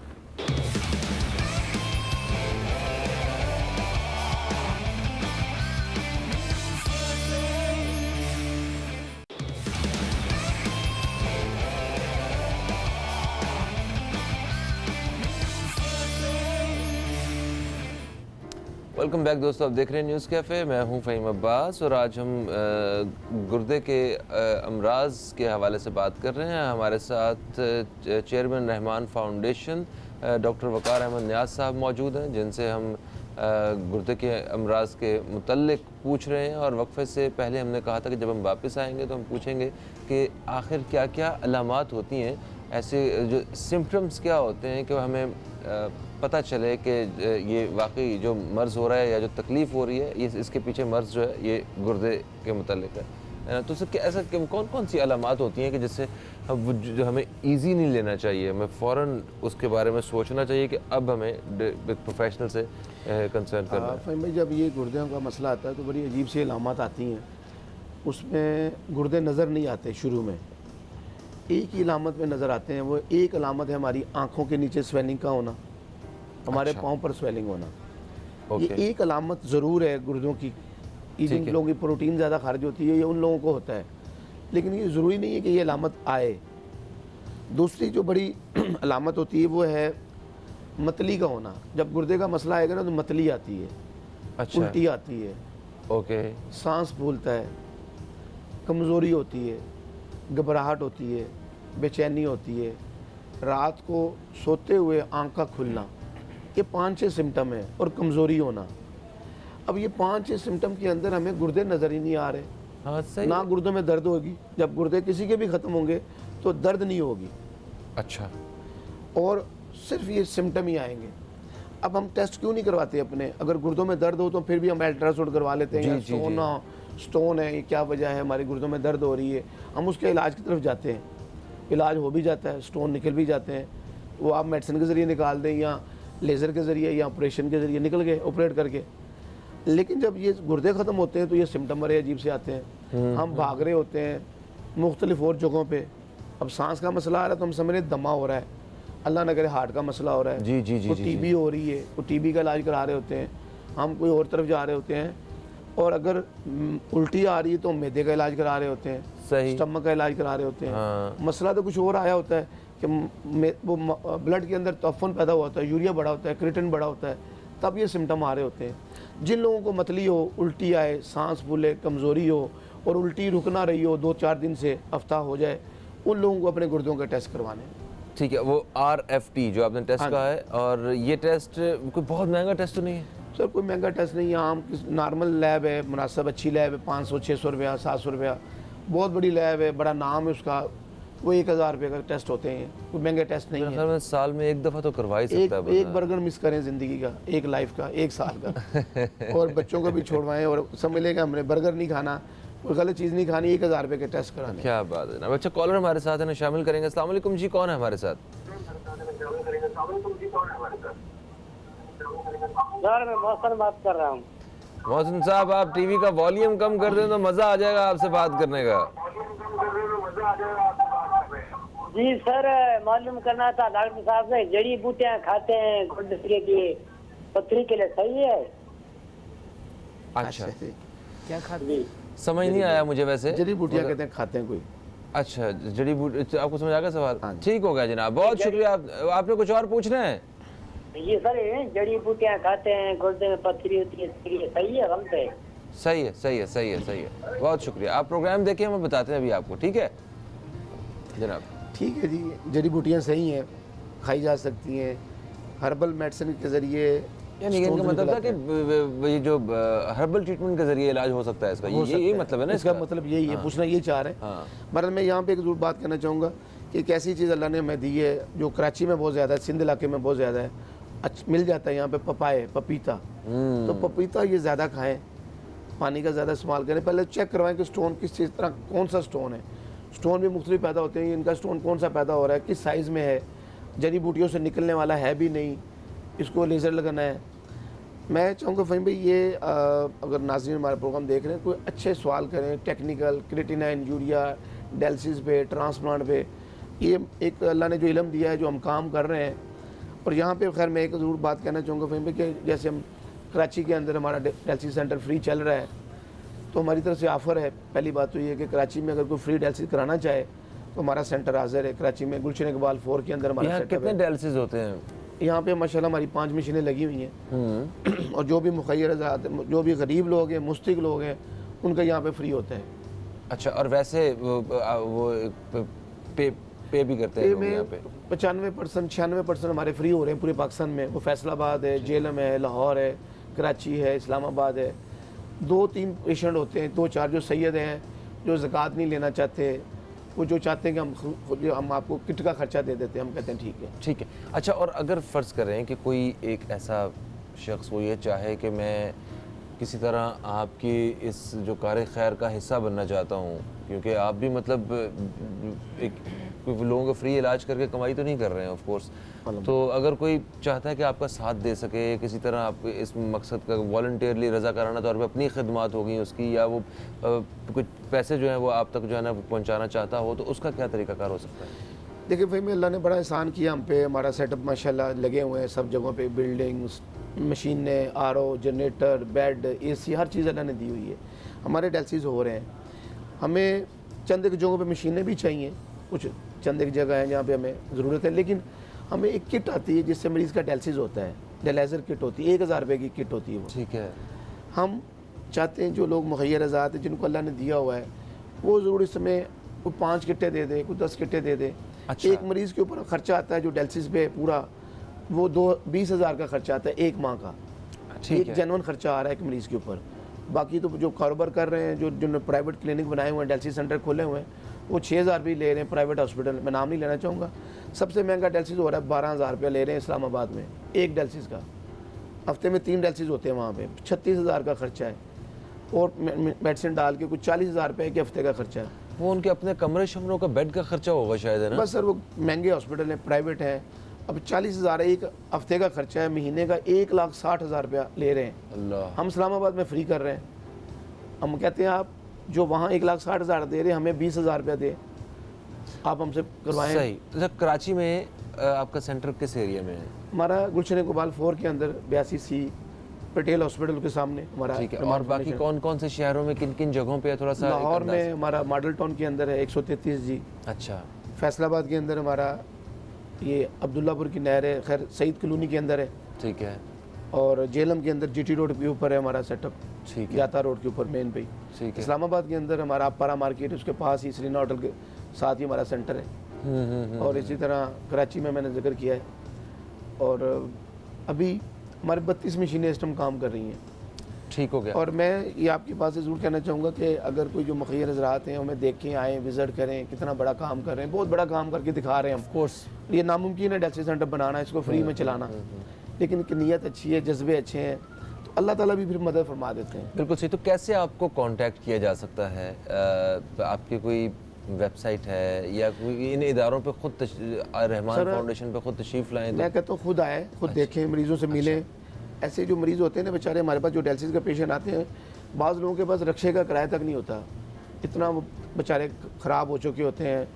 वेलकम बैक दोस्तों, आप देख रहे हैं न्यूज़ कैफ़े। मैं हूं फ़हीम अब्बास और आज हम गुर्दे के अमराज के हवाले से बात कर रहे हैं। हमारे साथ चेयरमैन रहमान फाउंडेशन डॉक्टर वक़ार अहमद नियाज़ साहब मौजूद हैं, जिनसे हम गुर्दे के अमराज के मुतल्लिक़ पूछ रहे हैं। और वक्फे से पहले हमने कहा था कि जब हम वापस आएंगे तो हम पूछेंगे कि आखिर क्या क्या अलामात होती हैं, ऐसे जो सिम्पटम्स क्या होते हैं कि हमें पता चले कि ये वाकई जो मर्ज़ हो रहा है या जो तकलीफ़ हो रही है ये इसके पीछे मर्ज़ जो है ये गुर्दे के मुतल्लिक़ है। तो सर ऐसा कौन कौन सी अलामात होती हैं कि जिससे जो हमें ईजी नहीं लेना चाहिए, हमें फ़ौरन उसके बारे में सोचना चाहिए कि अब हमें प्रोफेशनल से कंसर्न करना है। फ़हीम भाई, जब ये गुर्दों का मसला आता है तो बड़ी अजीब सी अलामात आती हैं। उसमें गुर्दे नज़र नहीं आते शुरू में, एक ही अलामत में नज़र आते हैं। वो एक अलामत है हमारी आँखों के नीचे स्वेलिंग का होना, हमारे पाँव पर स्वेलिंग होना। ये एक अलामत ज़रूर है गुर्दों की। जिन लोगों की प्रोटीन ज़्यादा खारिज होती है ये उन लोगों को होता है, लेकिन ये ज़रूरी नहीं है कि ये अलामत आए। दूसरी जो बड़ी अलामत होती है वो है मतली का होना। जब गुर्दे का मसला आएगा ना तो मतली आती है, अच्छा, उल्टी आती है, ओके, सांस फूलता है, कमज़ोरी होती है, घबराहट होती है, बेचैनी होती है, रात को सोते हुए आँख का खुलना, ये 5-6 सिम्टम है। और कमज़ोरी होना। अब ये 5-6 सिम्टम के अंदर हमें गुर्दे नज़र ही नहीं आ रहे। हाँ सही, ना गुर्दों में दर्द होगी, जब गुर्दे किसी के भी ख़त्म होंगे तो दर्द नहीं होगी, अच्छा, और सिर्फ ये सिम्टम ही आएंगे। अब हम टेस्ट क्यों नहीं करवाते अपने? अगर गुर्दों में दर्द हो तो फिर भी हम अल्ट्रासाउंड करवा लेते हैं, स्टोन है, ये क्या वजह है, हमारी गुर्दों में दर्द हो रही है, हम उसके इलाज की तरफ जाते हैं। इलाज हो भी जाता है, स्टोन निकल भी जाते हैं, वो आप मेडिसिन के ज़रिए निकाल दें या लेज़र के ज़रिए या ऑपरेशन के ज़रिए निकल गए ऑपरेट करके। लेकिन जब ये गुर्दे ख़त्म होते हैं तो ये सिम्टम बड़े अजीब से आते हैं। हम भाग रहे होते हैं मुख्तलिफ और जगहों पे। अब सांस का मसला आ रहा है तो हम समझ रहे दमा हो रहा है, अल्लाह न करे हार्ट का मसला हो रहा है, जी जी जी, कोई टीबी हो रही है, कोई टीबी का इलाज करा रहे होते हैं, हम कोई और तरफ जा रहे होते हैं। और अगर उल्टी आ रही है तो मैदे का इलाज करा रहे होते हैं, सही, स्टमक का इलाज करा रहे होते हैं। हाँ। मसला तो कुछ और आया होता है कि वो ब्लड के अंदर तफन पैदा हुआ होता है, यूरिया बड़ा होता है, क्रिएटिन बड़ा होता है, तब ये सिम्टम आ रहे होते हैं। जिन लोगों को मतली हो, उल्टी आए, सांस फूले, कमज़ोरी हो और उल्टी रुक ना रही हो 2-4 दिन से, हफ्ता हो जाए, उन लोगों को अपने गुर्दों के टेस्ट करवाने हैं। ठीक है, वो RFT जो आपने टेस्ट कहा है, और ये टेस्ट कोई बहुत महंगा टेस्ट तो नहीं है सर? कोई महंगा टेस्ट नहीं है, आम नॉर्मल लैब है, मुनासिब अच्छी लैब है, 500-600 रुपया, 700 रुपया। बहुत बड़ी लैब है, बड़ा नाम है उसका, वो 1000 रुपये का टेस्ट होते हैं, कोई महंगे टेस्ट नहीं है। मैं साल में एक दफ़ा तो करवा ही सकता है। एक बर्गर मिस करें ज़िंदगी का, एक लाइफ का, 1 साल का और बच्चों को भी छोड़वाएं और समझ लेगा हमने बर्गर नहीं खाना, कोई गलत चीज़ नहीं खानी, 1000 रुपये के टेस्ट कराने। क्या बात है ना। अच्छा, कॉलर हमारे साथ है ना, शामिल करेंगे। अस्सलाम वालेकुम जी, कौन है हमारे साथ? सर मैं मौसम बात कर रहा हूँ। मोहसिन साहब, आप टीवी का वॉल्यूम कम कर दें तो मज़ा आ जाएगा आपसे बात करने का। जी सर, मालूम करना था डॉक्टर साहब से, जड़ी बूटियाँ खाते हैं गुर्दे के लिए, पथरी के लिए सही है? अच्छा, क्या खाते? जी समझ नहीं आया मुझे वैसे। जड़ी बूटियाँ कहते हैं खाते हैं कोई? अच्छा, जड़ी बूटी, आपको समझ आ गया सवाल? हाँ। ठीक हो गया जनाब, बहुत शुक्रिया। आपने कुछ और पूछना है? ये सर जड़ी बूटियाँ खाते हैं, गुर्दे में पथरी होती है, सही है? गलत है? सही है, सही है, सही है, सही है। बहुत शुक्रिया। आप प्रोग्राम देखिए, हम बताते हैं अभी आपको। ठीक है जनाब? ठीक है जी, जड़ी बूटियाँ सही हैं, खाई जा सकती हैं, हर्बल मेडिसिन के ज़रिए। यानी इनका मतलब था कि ये जो हर्बल ट्रीटमेंट के जरिए इलाज हो सकता है इसका, ये मतलब है ना इसका इसका? मतलब यही है। हाँ। पूछना ये चाह रहे हैं। हाँ। मगर मैं यहाँ पे एक जरूर बात करना चाहूँगा कि एक ऐसी चीज़ अल्लाह ने हमें दी है जो कराची में बहुत ज़्यादा है, सिंध इलाके में बहुत ज़्यादा है, मिल जाता है यहाँ पे, पपाए, पपीता। तो पपीता ये ज़्यादा खाएं, पानी का ज़्यादा इस्तेमाल करें। पहले चेक करवाएं कि स्टोन किस चीज़ तरह कौन सा स्टोन है। स्टोन भी मुख्तलिफ पैदा होते हैं, इनका स्टोन कौन सा पैदा हो रहा है, किस साइज़ में है, जड़ी बूटियों से निकलने वाला है भी नहीं, इसको लेज़र लगाना है। मैं चाहूँगा फ़हीम भाई ये अगर नाज़रीन हमारा प्रोग्राम देख रहे हैं, कोई अच्छे सवाल करें टेक्निकल, क्रिएटिनिन, यूरिया, डायलिसिस पे, ट्रांसप्लांट पे। ये एक अल्लाह ने जो इल्म दिया है, जो हम काम कर रहे हैं। और यहाँ पे खैर मैं एक ज़रूर बात कहना चाहूँगा फ़हीम भाई कि जैसे हम कराची के अंदर हमारा डायलिसिस सेंटर फ्री चल रहा है, तो हमारी तरफ से ऑफ़र है। पहली बात तो ये है कि कराची में अगर कोई फ्री डायलिसिस कराना चाहे तो हमारा सेंटर हाज़िर है। कराची में गुलशन इकबाल 4 के अंदर हमारा यहाँ सेटअप कितने है। डायलिसिस होते हैं? यहाँ पे माशाल्लाह हमारी 5 मशीनें लगी हुई हैं और जो भी मुखय्यर ज़ात, जो भी गरीब लोग हैं, मुस्तक लोग हैं, उनका यहाँ पे फ्री होता है। अच्छा, और वैसे वो पे भी करते हैं लोग यहाँ पे? 95% 96% हमारे फ्री हो रहे हैं पूरे पाकिस्तान में। वो फैसलाबाद है, जेलम है, लाहौर है, कराची है, इस्लामाबाद है। 2-3 पेशेंट होते हैं, 2-4 जो सैयद हैं, जो ज़कात नहीं लेना चाहते, वो जो चाहते हैं कि हम आपको किट का खर्चा दे देते हैं, हम कहते हैं ठीक है। ठीक है। अच्छा, और अगर फ़र्ज़ करें कि कोई एक ऐसा शख्स वो ये चाहे कि मैं किसी तरह आपकी इस जो कार खैर का हिस्सा बनना चाहता हूँ, क्योंकि आप भी मतलब एक लोगों का फ्री इलाज करके कमाई तो नहीं कर रहे हैं ऑफ कोर्स, तो अगर कोई चाहता है कि आपका साथ दे सके किसी तरह, आप इस मकसद का वॉलंटियरली रज़ाकाराना तौर पे अपनी खिदमात होगी उसकी, या वो कुछ पैसे जो हैं वो आप तक जो है ना पहुँचाना चाहता हो, तो उसका क्या तरीक़ाकार हो सकता है? देखिए भाई, मैं अल्लाह ने बड़ा एहसान किया हम पे। हमारा सेटअप माशाल्लाह लगे हुए हैं सब जगहों पे, बिल्डिंग्स, मशीनें, RO, जनरेटर, बेड, AC, हर चीज़ अल्लाह ने दी हुई है। हमारे डायलिसिस हो रहे हैं। हमें चंद एक जगहों पे मशीनें भी चाहिए, कुछ चंद एक जगह हैं जहाँ पे हमें ज़रूरत है, लेकिन हमें एक किट आती है जिससे मरीज़ का डायलिसिस होता है। डायलाइज़र किट होती है, 1000 रुपये की किट होती है वो। ठीक है। हम चाहते हैं जो लोग मुखय्यर ज़ात हैं, जिनको अल्लाह ने दिया हुआ है, वो ज़रूर इस समय कोई 5 किटें दे दे, कोई 10 किटें दे दे। अच्छा। एक मरीज़ के ऊपर खर्चा आता है जो डायलिसिस पे पूरा, वो 20,000 का खर्चा आता है एक माह का। एक जेन्युइन खर्चा आ रहा है एक मरीज़ के ऊपर। बाकी तो जो कारोबार कर रहे हैं, जो जिन्होंने प्राइवेट क्लिनिक बनाए हुए हैं, डायलिसिस सेंटर खोले हुए हैं, वो 6,000 भी ले रहे हैं प्राइवेट हॉस्पिटल। मैं नाम नहीं लेना चाहूँगा। सबसे महंगा डायलिसिस हो रहा है 12,000 रुपया ले रहे हैं इस्लामाबाद में एक डायलिसिस का। हफ्ते में 3 डायलिसिस होते हैं वहाँ पे, 36,000 का खर्चा है, और मेडिसिन डाल के कुछ 40,000 रुपये के हफ्ते का खर्चा है। वो उनके अपने कमरे शमरों का बेड का खर्चा होगा शायद, है ना? बस सर, वो महंगे हॉस्पिटल हैं, प्राइवेट हैं। अब 40,000 एक हफ्ते का खर्चा है, महीने का 1,60,000 रुपया ले रहे हैं। अल्लाह। हम इस्लामाबाद में फ्री कर रहे हैं। हम कहते हैं आप जो वहाँ 1,60,000 दे रहे हैं, हमें 20,000 रुपया दे, आप हमसे करवाएं। सही। तो कराची में आपका सेंटर किस एरिया में है? हमारा गुलशन इकबाल 4 के अंदर 82C पटेल हॉस्पिटल के सामने हमारा। ठीक है। और बाकी कौन कौन से शहरों में किन किन जगहों पे है, थोड़ा सा? लाहौर में हमारा मॉडल टाउन के अंदर है 133G। अच्छा। फैसलाबाद के अंदर हमारा ये अब्दुल्लापुर की नहर है, खैर सईद कॉलोनी के अंदर है। ठीक है। और जेलम के अंदर GT रोड के ऊपर है हमारा सेटअप, ठीक है। याता रोड के ऊपर मेन पे। ठीक है। इस्लामाबाद के अंदर हमारा अपारा मार्केट, उसके पास ही सरीना होटल के साथ ही हमारा सेंटर है। और इसी तरह कराची में मैंने जिक्र किया है। और अभी हमारे 32 मशीनें इस टाइम काम कर रही हैं। ठीक हो गया। और मैं ये आपकी बात से ज़रूर कहना चाहूँगा कि अगर कोई जो मुखय्यर हज़रात हैं हमें देखें, आएँ, विज़िट करें, कितना बड़ा काम कर रहे हैं, बहुत बड़ा काम करके दिखा रहे हैं हम। कोर्स ये नामुमकिन है डायलिसिस सेंटर बनाना, इसको फ्री में चलाना, लेकिन इनकी नीयत अच्छी है, जज्बे अच्छे हैं, तो अल्लाह ताला भी फिर मदद फरमा देते हैं। बिल्कुल सही। तो कैसे आपको कांटेक्ट किया जा सकता है? आपकी कोई वेबसाइट है या कोई इन इदारों पे खुद रहमान फाउंडेशन पे खुद तशरीफ़ लाएं? मैं कहता हूँ खुद आए, खुद देखें, मरीज़ों से मिलें। ऐसे जो मरीज़ होते हैं ना बेचारे, हमारे पास जो डायलिसिस का पेशेंट आते हैं, बाज़ लोगों के पास रक्शे का किराया तक नहीं होता, इतना वो बेचारे ख़राब हो चुके होते हैं,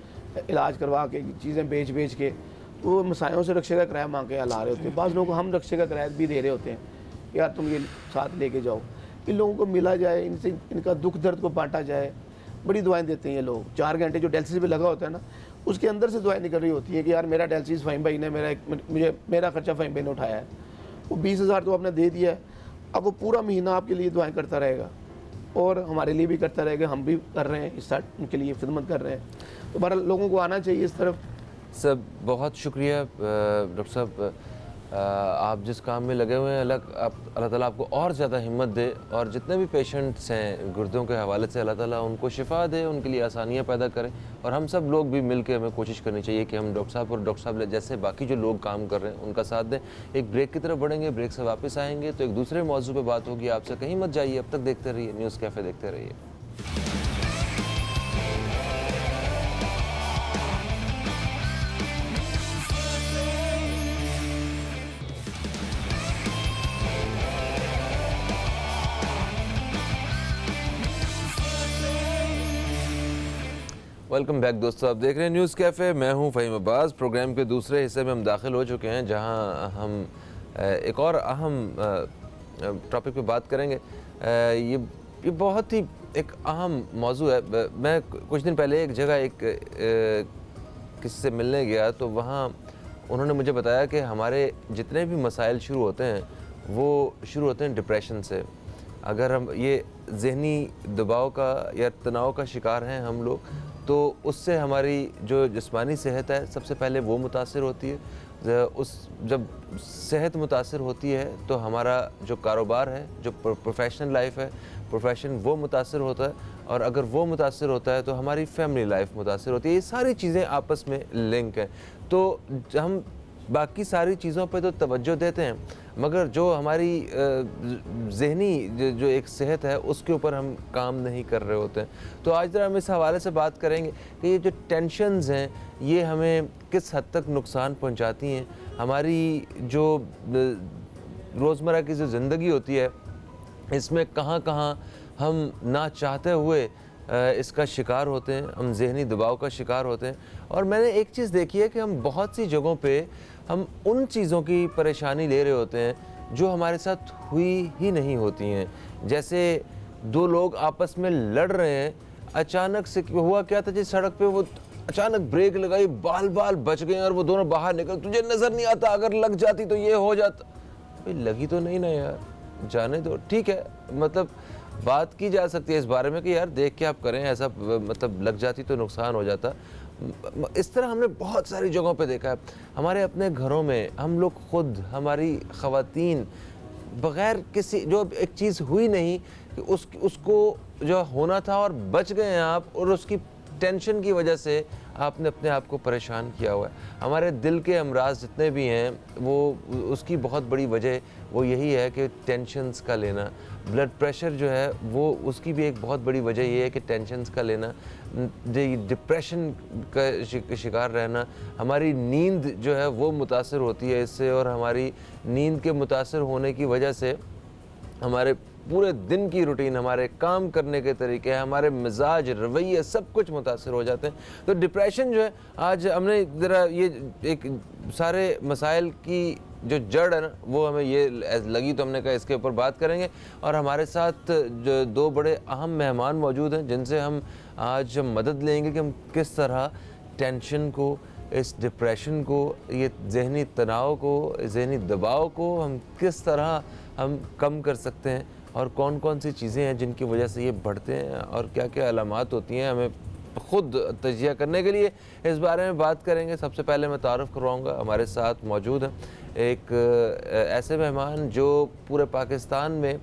इलाज करवा के चीज़ें बेच के, तो वो मसायों से रक्शे का किराया मांग के ला रहे होते हैं। बाज़ लोगों को हम रक्शे का किराया भी दे रहे होते हैं, यार तुम ये साथ लेके जाओ। इन लोगों को मिला जाए, इनसे इनका दुख दर्द को बांटा जाए। बड़ी दुआएं देते हैं ये लोग। 4 घंटे जो डायलिसिस पे लगा होता है ना, उसके अंदर से दुआएं निकल रही होती हैं कि यार मेरा डायलिसिस फ़हीम भाई ने मेरा खर्चा फ़हीम भाई ने उठाया है, वो 20,000 तो आपने दे दिया है, अब वो पूरा महीना आपके लिए दुआएं करता रहेगा और हमारे लिए भी करता रहेगा। हम भी कर रहे हैं, इस साथ उनके लिए खिदमत कर रहे हैं। तो बहरहाल लोगों को आना चाहिए इस तरफ। सब बहुत शुक्रिया डॉक्टर साहब। आप जिस काम में लगे हुए हैं अल्लाह ताला आपको और ज़्यादा हिम्मत दे, और जितने भी पेशेंट्स हैं गुर्दों के हवाले से अल्लाह ताला उनको शिफा दे, उनके लिए आसानियाँ पैदा करें। और हम सब लोग भी मिल के हमें कोशिश करनी चाहिए कि हम डॉक्टर साहब और डॉक्टर साहब जैसे बाकी जो लोग काम कर रहे हैं उनका साथ दें। एक ब्रेक की तरफ बढ़ेंगे, ब्रेक से वापस आएंगे तो एक दूसरे मौजू पर बात होगी आपसे। कहीं मत जाइए, अब तक देखते रहिए न्यूज़ कैफ़े, देखते रहिए। वेलकम बैक दोस्तों, आप देख रहे हैं न्यूज़ कैफ़े। मैं हूं फ़हीम अब्बास। प्रोग्राम के दूसरे हिस्से में हम दाखिल हो चुके हैं, जहां हम एक और अहम टॉपिक पे बात करेंगे। ये बहुत ही एक अहम मौजू है। मैं कुछ दिन पहले एक जगह किसी से मिलने गया तो वहाँ उन्होंने मुझे बताया कि हमारे जितने भी मसाइल शुरू होते हैं वो शुरू होते हैं डिप्रेशन से। अगर हम ये ज़हनी दबाव का या तनाव का शिकार हैं हम लोग, तो उससे हमारी जो जिस्मानी सेहत है सबसे पहले वो मुतासिर होती है। जब सेहत मुतासिर होती है तो हमारा जो कारोबार है, जो प्रोफेशनल लाइफ है, प्रोफेशन वो मुतासिर होता है, और अगर वो मुतासिर होता है तो हमारी फैमिली लाइफ मुतासिर होती है। ये सारी चीज़ें आपस में लिंक हैं। तो हम बाकी सारी चीज़ों पे तो तवज्जो देते हैं, मगर जो हमारी ज़हनी जो एक सेहत है उसके ऊपर हम काम नहीं कर रहे होते हैं। तो आज ज़रा हम इस हवाले से बात करेंगे कि ये जो टेंशन्स हैं ये हमें किस हद तक नुकसान पहुंचाती हैं। हमारी जो रोज़मर्रा की जो ज़िंदगी होती है इसमें कहाँ कहाँ हम ना चाहते हुए इसका शिकार होते हैं, हम ज़हनी दबाव का शिकार होते हैं। और मैंने एक चीज़ देखी है कि हम बहुत सी जगहों पे हम उन चीज़ों की परेशानी ले रहे होते हैं जो हमारे साथ हुई ही नहीं होती हैं। जैसे दो लोग आपस में लड़ रहे हैं, अचानक से हुआ क्या था जी, सड़क पे वो अचानक ब्रेक लगाई, बाल बाल बच गए और वो दोनों बाहर निकल। तुझे नज़र नहीं आता अगर लग जाती तो ये हो जाता। भाई लगी तो नहीं ना यार, जाने दो, ठीक है। मतलब बात की जा सकती है इस बारे में कि यार देख के आप करें, ऐसा मतलब लग जाती तो नुकसान हो जाता। इस तरह हमने बहुत सारी जगहों पे देखा है। हमारे अपने घरों में हम लोग खुद, हमारी ख़वातीन बग़ैर किसी, जो एक चीज़ हुई नहीं कि उसको जो होना था और बच गए हैं आप, और उसकी टेंशन की वजह से आपने अपने आप को परेशान किया हुआ है। हमारे दिल के अमराज जितने भी हैं वो उसकी बहुत बड़ी वजह वो यही है कि टेंशन्स का लेना। ब्लड प्रेशर जो है वो उसकी भी एक बहुत बड़ी वजह ये है कि टेंशन्स का लेना, डिप्रेशन का शिकार रहना। हमारी नींद जो है वो मुतासर होती है इससे, और हमारी नींद के मुतासर होने की वजह से हमारे पूरे दिन की रूटीन, हमारे काम करने के तरीके, हमारे मिजाज, रवैये सब कुछ मुतासर हो जाते हैं। तो डिप्रेशन जो है, आज हमने ज़रा ये एक सारे मसाइल की जो जड़ है ना वो हमें ये लगी, तो हमने कहा इसके ऊपर बात करेंगे। और हमारे साथ जो दो बड़े अहम मेहमान मौजूद हैं जिनसे हम आज मदद लेंगे कि हम किस तरह टेंशन को, इस डिप्रेशन को, ये ज़हनी तनाव को, ज़हनी दबाव को हम किस तरह हम कम कर सकते हैं, और कौन कौन सी चीज़ें हैं जिनकी वजह से ये बढ़ते हैं, और क्या क्या अलामात होती हैं। हमें खुद तजिया करने के लिए इस बारे में बात करेंगे। सबसे पहले मैं तारुफ़ करवाऊँगा, हमारे साथ मौजूद हैं एक ऐसे मेहमान जो पूरे पाकिस्तान में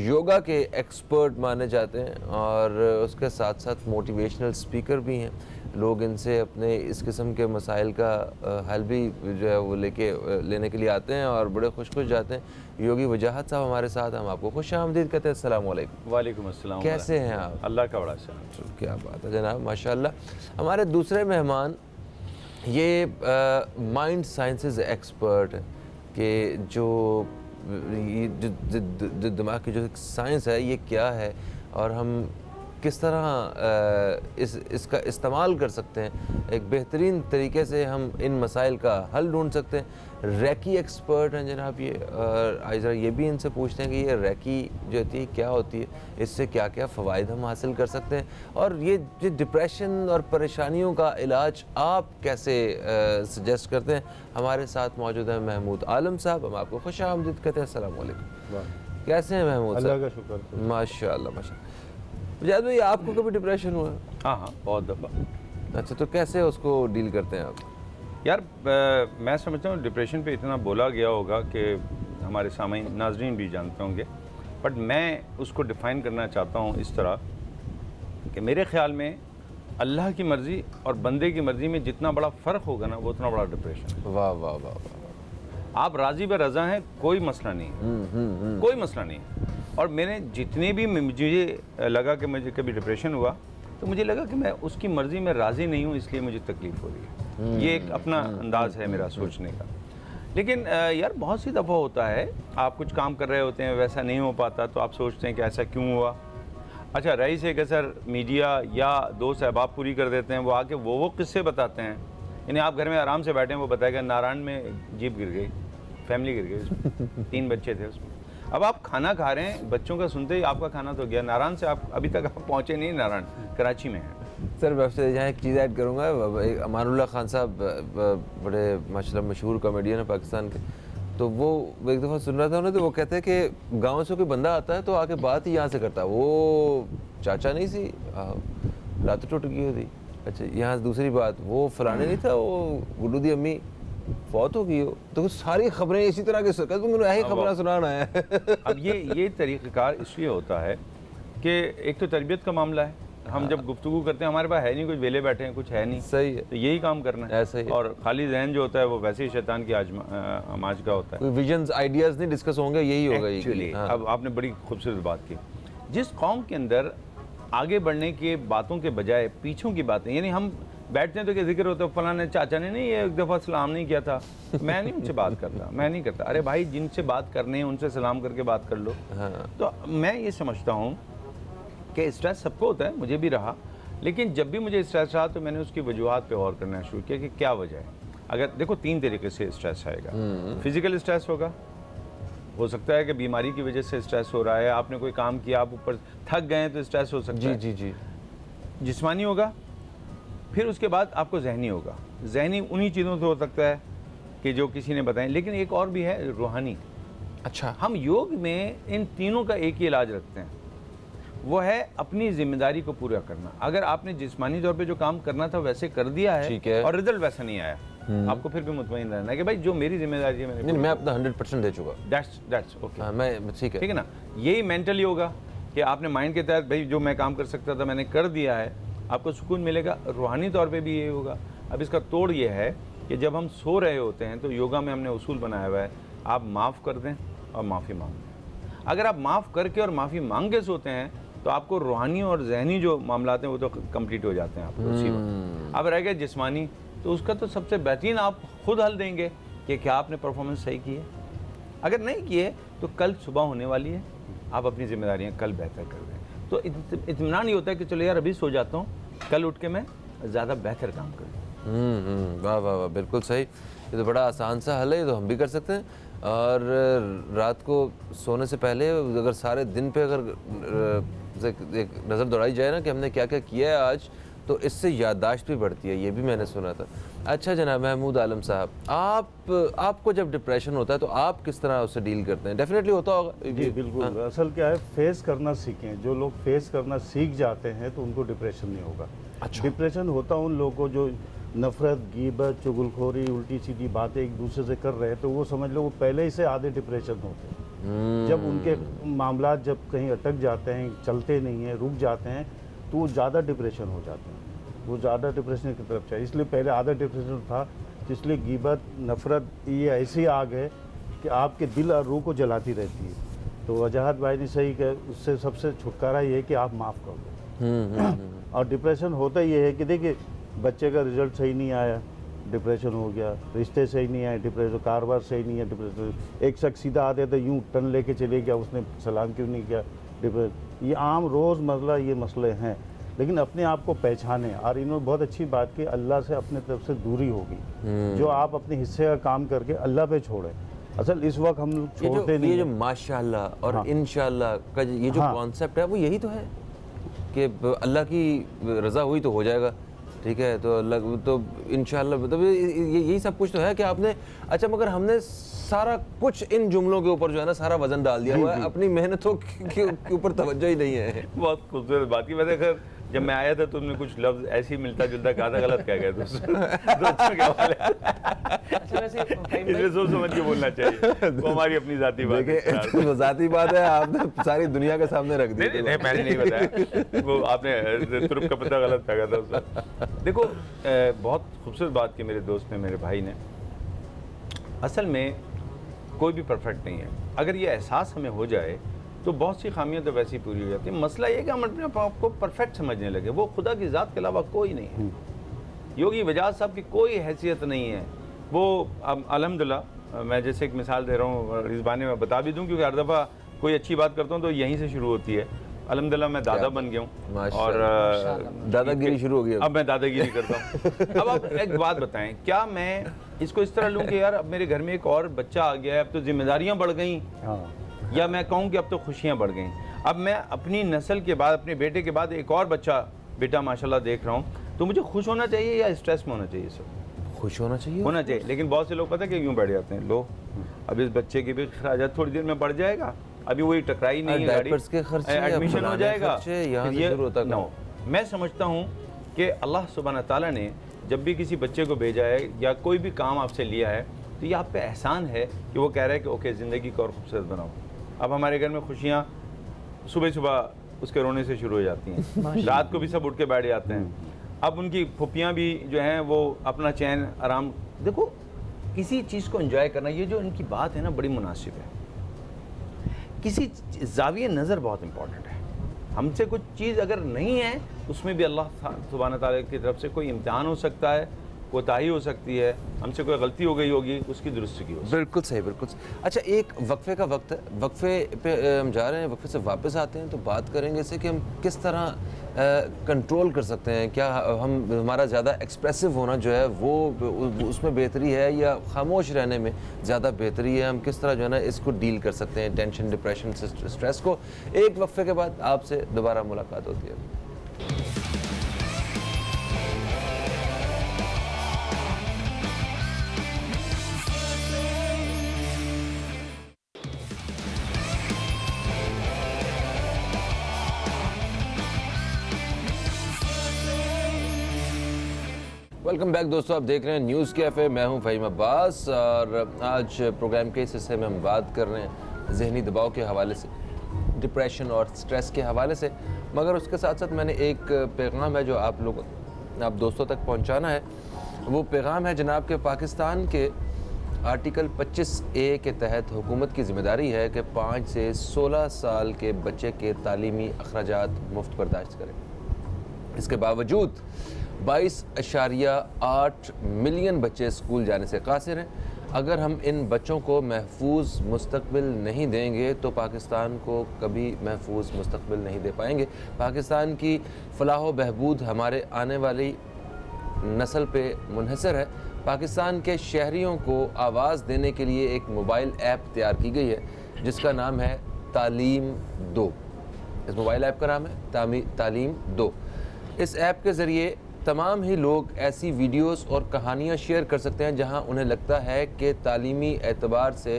योगा के एक्सपर्ट माने जाते हैं, और उसके साथ साथ मोटिवेशनल स्पीकर भी हैं। लोग इनसे अपने इस किस्म के मसाइल का हल भी जो है वो लेने के लिए आते हैं और बड़े खुश जाते हैं। योगी वजाहत साहब हमारे साथ, हम आपको खुश आमदीद कहते हैं। अस्सलाम वालेकुम। वालेकुम अस्सलाम। कैसे हैं आप? अल्लाह का बड़ा शुक्र। क्या बात है जनाब, माशाल्लाह। हमारे दूसरे मेहमान ये माइंड साइंसेस एक्सपर्ट के जो दिमाग की जो साइंस है ये क्या है, और हम किस तरह इसका इस्तेमाल कर सकते हैं, एक बेहतरीन तरीके से हम इन मसाइल का हल ढूंढ सकते हैं। रैकी एक्सपर्ट हैं जनाब ये, और आज ज़रा ये भी इनसे पूछते हैं कि ये रैकी जो होती है क्या होती है, इससे क्या क्या फ़वाइद हम हासिल कर सकते हैं, और ये जो डिप्रेशन और परेशानियों का इलाज आप कैसे सजेस्ट करते हैं। हमारे साथ मौजूद हैं महमूद आलम साहब, हम आपको खुश आमदीद कहते हैं। अस्सलाम वालेकुम। कैसे हैं महमूद साहब? अल्लाह का शुक्र। माशाल्लाह माशाल्लाह। जायद भाई आपको कभी डिप्रेशन हुआ? हाँ हाँ, बहुत दफ़ा। अच्छा, तो कैसे उसको डील करते हैं आप? यार मैं समझता हूँ डिप्रेशन पे इतना बोला गया होगा कि हमारे सामईन नाजरीन भी जानते होंगे, बट मैं उसको डिफ़ाइन करना चाहता हूँ इस तरह कि मेरे ख़्याल में अल्लाह की मर्ज़ी और बंदे की मर्ज़ी में जितना बड़ा फ़र्क होगा ना, वो उतना बड़ा डिप्रेशन है। वाह वाह वाह वाह। आप राज़ी ब रज़ा हैं, कोई मसला नहीं है, कोई मसला नहीं है। और मैंने जितने भी मुझे लगा कि मुझे कभी डिप्रेशन हुआ तो मुझे लगा कि मैं उसकी मर्ज़ी में राज़ी नहीं हूँ, इसलिए मुझे तकलीफ़ हो रही है। ये एक अपना अंदाज़ है मेरा सोचने का। लेकिन यार बहुत सी दफ़ा होता है आप कुछ काम कर रहे होते हैं, वैसा नहीं हो पाता, तो आप सोचते हैं कि ऐसा क्यों हुआ। अच्छा, रईस है कि सर मीडिया या दोस्त अहबाब पूरी कर देते हैं, वो आके वो किस्से बताते हैं। यानी आप घर में आराम से बैठे हैं, वो बताएगा नारायण में जीप गिर गई, फैमिली गिर गई, उसमें 3 बच्चे थे उसमें। अब आप खाना खा रहे हैं, बच्चों का सुनते ही आपका खाना तो गया। नारायण से आप अभी तक आप पहुँचे नहीं, नारायण कराची में है। सर वैसे यहाँ एक चीज़ ऐड करूँगा, अमानुल्लाह खान साहब बड़े माशाल्लाह मशहूर कॉमेडियन है पाकिस्तान के, तो वो एक दफ़ा सुन रहा था उन्हें, तो वो कहते हैं कि गांव से कोई बंदा आता है तो आके बात ही यहाँ से करता है। वो चाचा नहीं सी, लात टूट गई होती। अच्छा, यहाँ दूसरी बात, वो फलाने नहीं था, वो गुड्डू दी अम्मी फौत हो गई हो, तो सारी खबरें इसी तरह के सकते, तो मैंने यही खबरें सुनाना है। अब ये तरीक़ाकार इसलिए होता है कि एक तो तरबियत का मामला है। हम जब गुफ्तगू करते हैं, हमारे पास है नहीं, कुछ वेले बैठे हैं, कुछ है नहीं, सही है, तो यही काम करना है। ऐसा ही है। और खाली जहन जो होता है वो वैसे ही शैतान की आमाज का होता है। कोई विजन्स आइडियाज़ नहीं डिस्कस होंगे, यही होगा एक्चुअली। अब आपने बड़ी खूबसूरत बात की। जिस कौम के अंदर आगे बढ़ने के बातों के बजाय पीछों की बातें, यानी हम बैठते हैं तो क्या जिक्र होता है, फलाने चाचा ने नहीं ये एक दफ़ा सलाम नहीं किया था, मैं नहीं उनसे बात करता, मैं नहीं करता। अरे भाई, जिनसे बात करनी है उनसे सलाम करके बात कर लो। तो मैं ये समझता हूँ कि स्ट्रेस सबको होता है, मुझे भी रहा, लेकिन जब भी मुझे स्ट्रेस रहा तो मैंने उसकी वजूहात पे गौर करना शुरू किया कि क्या वजह है। अगर देखो 3 तरीके से स्ट्रेस आएगा। फिजिकल स्ट्रेस होगा, हो सकता है कि बीमारी की वजह से स्ट्रेस हो रहा है, आपने कोई काम किया, आप ऊपर थक गए तो स्ट्रेस हो सकता है। जी जी जी। जिस्मानी होगा, फिर उसके बाद आपको जहनी होगा। जहनी उन्हीं चीज़ों से हो सकता है कि जो किसी ने बताएं, लेकिन एक और भी है, रूहानी। अच्छा, हम योग में इन तीनों का एक ही इलाज रखते हैं, वो है अपनी जिम्मेदारी को पूरा करना। अगर आपने जिस्मानी तौर पे जो काम करना था वैसे कर दिया है, ठीक है, और रिजल्ट वैसा नहीं आया, आपको फिर भी मुतमईन रहना है कि भाई जो मेरी जिम्मेदारी है मैंने, नहीं मैं अपना 100% दे चुका। That's okay. हाँ, मैं ठीक है ना। यही मेंटली होगा कि आपने माइंड के तहत भाई जो मैं काम कर सकता था मैंने कर दिया है, आपको सुकून मिलेगा। रूहानी तौर पे भी ये होगा। अब इसका तोड़ ये है कि जब हम सो रहे होते हैं तो योगा में हमने उसूल बनाया हुआ है, आप माफ़ कर दें और माफ़ी मांग दें। अगर आप माफ़ करके और माफ़ी मांग के सोते हैं तो आपको रूहानी और जहनी जो मामलात हैं वो तो कंप्लीट हो जाते हैं आपको उसी वक्त। अब रह गया जिस्मानी, तो उसका तो सबसे बेहतरीन आप खुद हल देंगे कि क्या आपने परफॉर्मेंस सही की है। अगर नहीं किए तो कल सुबह होने वाली है, आप अपनी जिम्मेदारियाँ कल बेहतर कर दें। तो इत्मीनान ये होता है कि चलो यार अभी सो जाता हूँ, कल उठ के मैं ज़्यादा बेहतर काम करूँ। वाह वाह वाह, बिल्कुल सही। ये तो बड़ा आसान सा हल है, ये तो हम भी कर सकते हैं। और रात को सोने से पहले अगर सारे दिन पे अगर एक नज़र दौड़ाई जाए ना कि हमने क्या क्या किया है आज, तो इससे याददाश्त भी बढ़ती है, ये भी मैंने सुना था। अच्छा जनाब महमूद आलम साहब, आपको जब डिप्रेशन होता है तो आप किस तरह उससे डील करते हैं? डेफिनेटली होता होगा। जी बिल्कुल। असल क्या है, फेस करना सीखें। जो लोग फेस करना सीख जाते हैं तो उनको डिप्रेशन नहीं होगा। अच्छा। डिप्रेशन होता उन लोगों को जो नफरत, गीबत, चुगलखोरी, उल्टी सीधी बातें एक दूसरे से कर रहे हैं, तो वो समझ लो वो पहले ही से आधे डिप्रेशन होते हैं। जब उनके मामला जब कहीं अटक जाते हैं, चलते नहीं हैं, रुक जाते हैं, तो वो ज़्यादा डिप्रेशन हो जाते हैं, वो ज़्यादा डिप्रेशन की तरफ चाहिए। इसलिए पहले आधा डिप्रेशन था, इसलिए गीबत, नफरत ये ऐसी आग है कि आपके दिल और रूह को जलाती रहती है। तो वजाहत भाई ने सही कहा, उससे सबसे छुटकारा ये है कि आप माफ़ कर दो। और डिप्रेशन होता ये है कि देखिए, बच्चे का रिजल्ट सही नहीं आया, डिप्रेशन हो गया, रिश्ते सही नहीं आए, डिप्रेशन, कारोबार सही नहीं है, डिप्रेशन। एक शख्स सीधा आते तो यूँ टन लेके चले गया, उसने सलाम क्यों नहीं किया, डिप्रेशन। ये आम रोज़मर्रा ये मसले हैं, लेकिन अपने आप को पहचाने। और इन्होंने बहुत अच्छी बात की, अल्लाह से अपने तरफ से दूरी होगी, जो आप अपने हिस्से का काम करके अल्लाह पे छोड़ें। असल इस वक्त हम लोग छोड़ते नहीं। ये जो माशाअल्लाह और इंशाअल्लाह का ये जो कॉन्सेप्ट है वो यही तो है कि अल्लाह की रज़ा हुई तो हो जाएगा, ठीक है, तो अल्लाह तो इंशाअल्लाह, मतलब यही सब कुछ तो है कि आपने। अच्छा, मगर हमने सारा कुछ इन जुमलों के ऊपर जो है ना सारा वजन डाल दिया हुआ है, अपनी मेहनतों के ऊपर तवज्जो ही नहीं है। बहुत खूबसूरत बात की। वैसे खैर जब मैं आया था तो उन्होंने कुछ लफ्ज ऐसे ही मिलता जुलता कहा था, गलत कह गए दोस्तों के हवाले। अच्छा वैसे फ़हीम इसलिए भाई, सोच समझ के बोलना चाहिए, वो हमारी अपनी जाती बात है। देखिए वो जाती बात है, आपने सारी दुनिया के सामने रख दी। नहीं, मैंने नहीं बताया, वो आपने तुरुप का पता गलत फेंका था उससे। देखो बहुत खूबसूरत बात की मेरे दोस्त ने, मेरे भाई ने। असल में कोई भी परफेक्ट नहीं है। अगर ये एहसास हमें हो जाए तो बहुत सी खामियां तो वैसे ही पूरी हो जाती हैं। मसला ये कि हम अपने आप को परफेक्ट समझने लगे। वो खुदा की ज़ात के अलावा कोई नहीं है। योगी बजाज साहब की कोई हैसियत नहीं है। वो अल्हम्दुलिल्लाह, मैं जैसे एक मिसाल दे रहा हूँ, इस बहाने में बता भी दूँ क्योंकि हर दफ़ा कोई अच्छी बात करता हूँ तो यहीं से शुरू होती है। अल्हम्दुलिल्लाह मैं दादा बन गया हूँ और दादागिरी शुरू हो गई। अब मैं दादागिरी करता हूँ। अब आप एक बात बताएं, क्या मैं इसको इस तरह लूँ कि यार अब मेरे घर में एक और बच्चा आ गया है, अब तो जिम्मेदारियाँ बढ़ गई, या मैं कहूँ कि अब तो खुशियाँ बढ़ गई। अब मैं अपनी नस्ल के बाद, अपने बेटे के बाद एक और बेटा माशाल्लाह देख रहा हूँ, तो मुझे खुश होना चाहिए या स्ट्रेस में होना चाहिए? सब खुश होना चाहिए, होना चाहिए। लेकिन बहुत से लोग पता है कि यूँ बैठ जाते हैं, लो अब इस बच्चे की भी खर्चात थोड़ी देर में बढ़ जाएगा, अभी वही टकराई नहीं है, डायपर्स के खर्चे, एडमिशन हो जाएगा, यहाँ से शुरू होता है। मैं समझता हूँ कि अल्लाह सुब्हान ताला ने जब भी किसी बच्चे को भेजा है या कोई भी काम आपसे लिया है, तो ये आप पे एहसान है कि वो कह रहा है कि ओके ज़िंदगी को और खूबसूरत बनाओ। अब हमारे घर में खुशियाँ सुबह सुबह उसके रोने से शुरू हो जाती हैं, रात को भी सब उठ के बैठ जाते हैं। अब उनकी फुप्पियाँ भी जो हैं वो अपना चैन आराम, देखो किसी चीज़ को एंजॉय करना, ये जो इनकी बात है ना बड़ी मुनासिब है। किसी ज़ाविये नज़र बहुत इंपॉर्टेंट है। हमसे कुछ चीज़ अगर नहीं है, उसमें भी अल्लाह सुब्हान ताला की तरफ से कोई इम्तिहान हो सकता है, कोताही हो सकती है, हमसे कोई गलती हो गई होगी, उसकी दुरुस्ती की हो सकती है। बिल्कुल सही, बिल्कुल सही। अच्छा, एक वक्फे का वक्त है, वक्फे पे हम जा रहे हैं, वक्फे से वापस आते हैं तो बात करेंगे इससे कि हम किस तरह कंट्रोल कर सकते हैं। क्या हमारा ज़्यादा एक्सप्रेसिव होना जो है वो उसमें बेहतरी है या खामोश रहने में ज़्यादा बेहतरी है? हम किस तरह जो है ना इसको डील कर सकते हैं, टेंशन, डिप्रेशन, स्ट्रेस को। एक वक्फे के बाद आपसे दोबारा मुलाकात होती है। वेलकम बैक दोस्तों, आप देख रहे हैं न्यूज़ कैफ़े। मैं हूं फ़हीम अब्बास और आज प्रोग्राम के इस हिस्से में हम बात कर रहे हैं ज़हनी दबाव के हवाले से, डिप्रेशन और स्ट्रेस के हवाले से। मगर उसके साथ साथ मैंने एक पैगाम है जो आप दोस्तों तक पहुंचाना है। वो पैगाम है जनाब के पाकिस्तान के आर्टिकल 25A के तहत हुकूमत की ज़िम्मेदारी है कि 5 से 16 साल के बच्चे के तालीमी अखराजात मुफ्त बर्दाश्त करें। इसके बावजूद 22.8 मिलियन बच्चे स्कूल जाने से कासिर हैं। अगर हम इन बच्चों को महफूज मुस्तकबिल नहीं देंगे तो पाकिस्तान को कभी महफूज मुस्तकबिल नहीं दे पाएंगे। पाकिस्तान की फलाह बहबूद हमारे आने वाली नस्ल पे मुनहसर है। पाकिस्तान के शहरियों को आवाज़ देने के लिए एक मोबाइल ऐप तैयार की गई है जिसका नाम है तालीम 2। इस मोबाइल ऐप का नाम है तालीम 2। इस ऐप के ज़रिए तमाम ही लोग ऐसी वीडियोस और कहानियाँ शेयर कर सकते हैं जहां उन्हें लगता है कि तालीमी एतबार से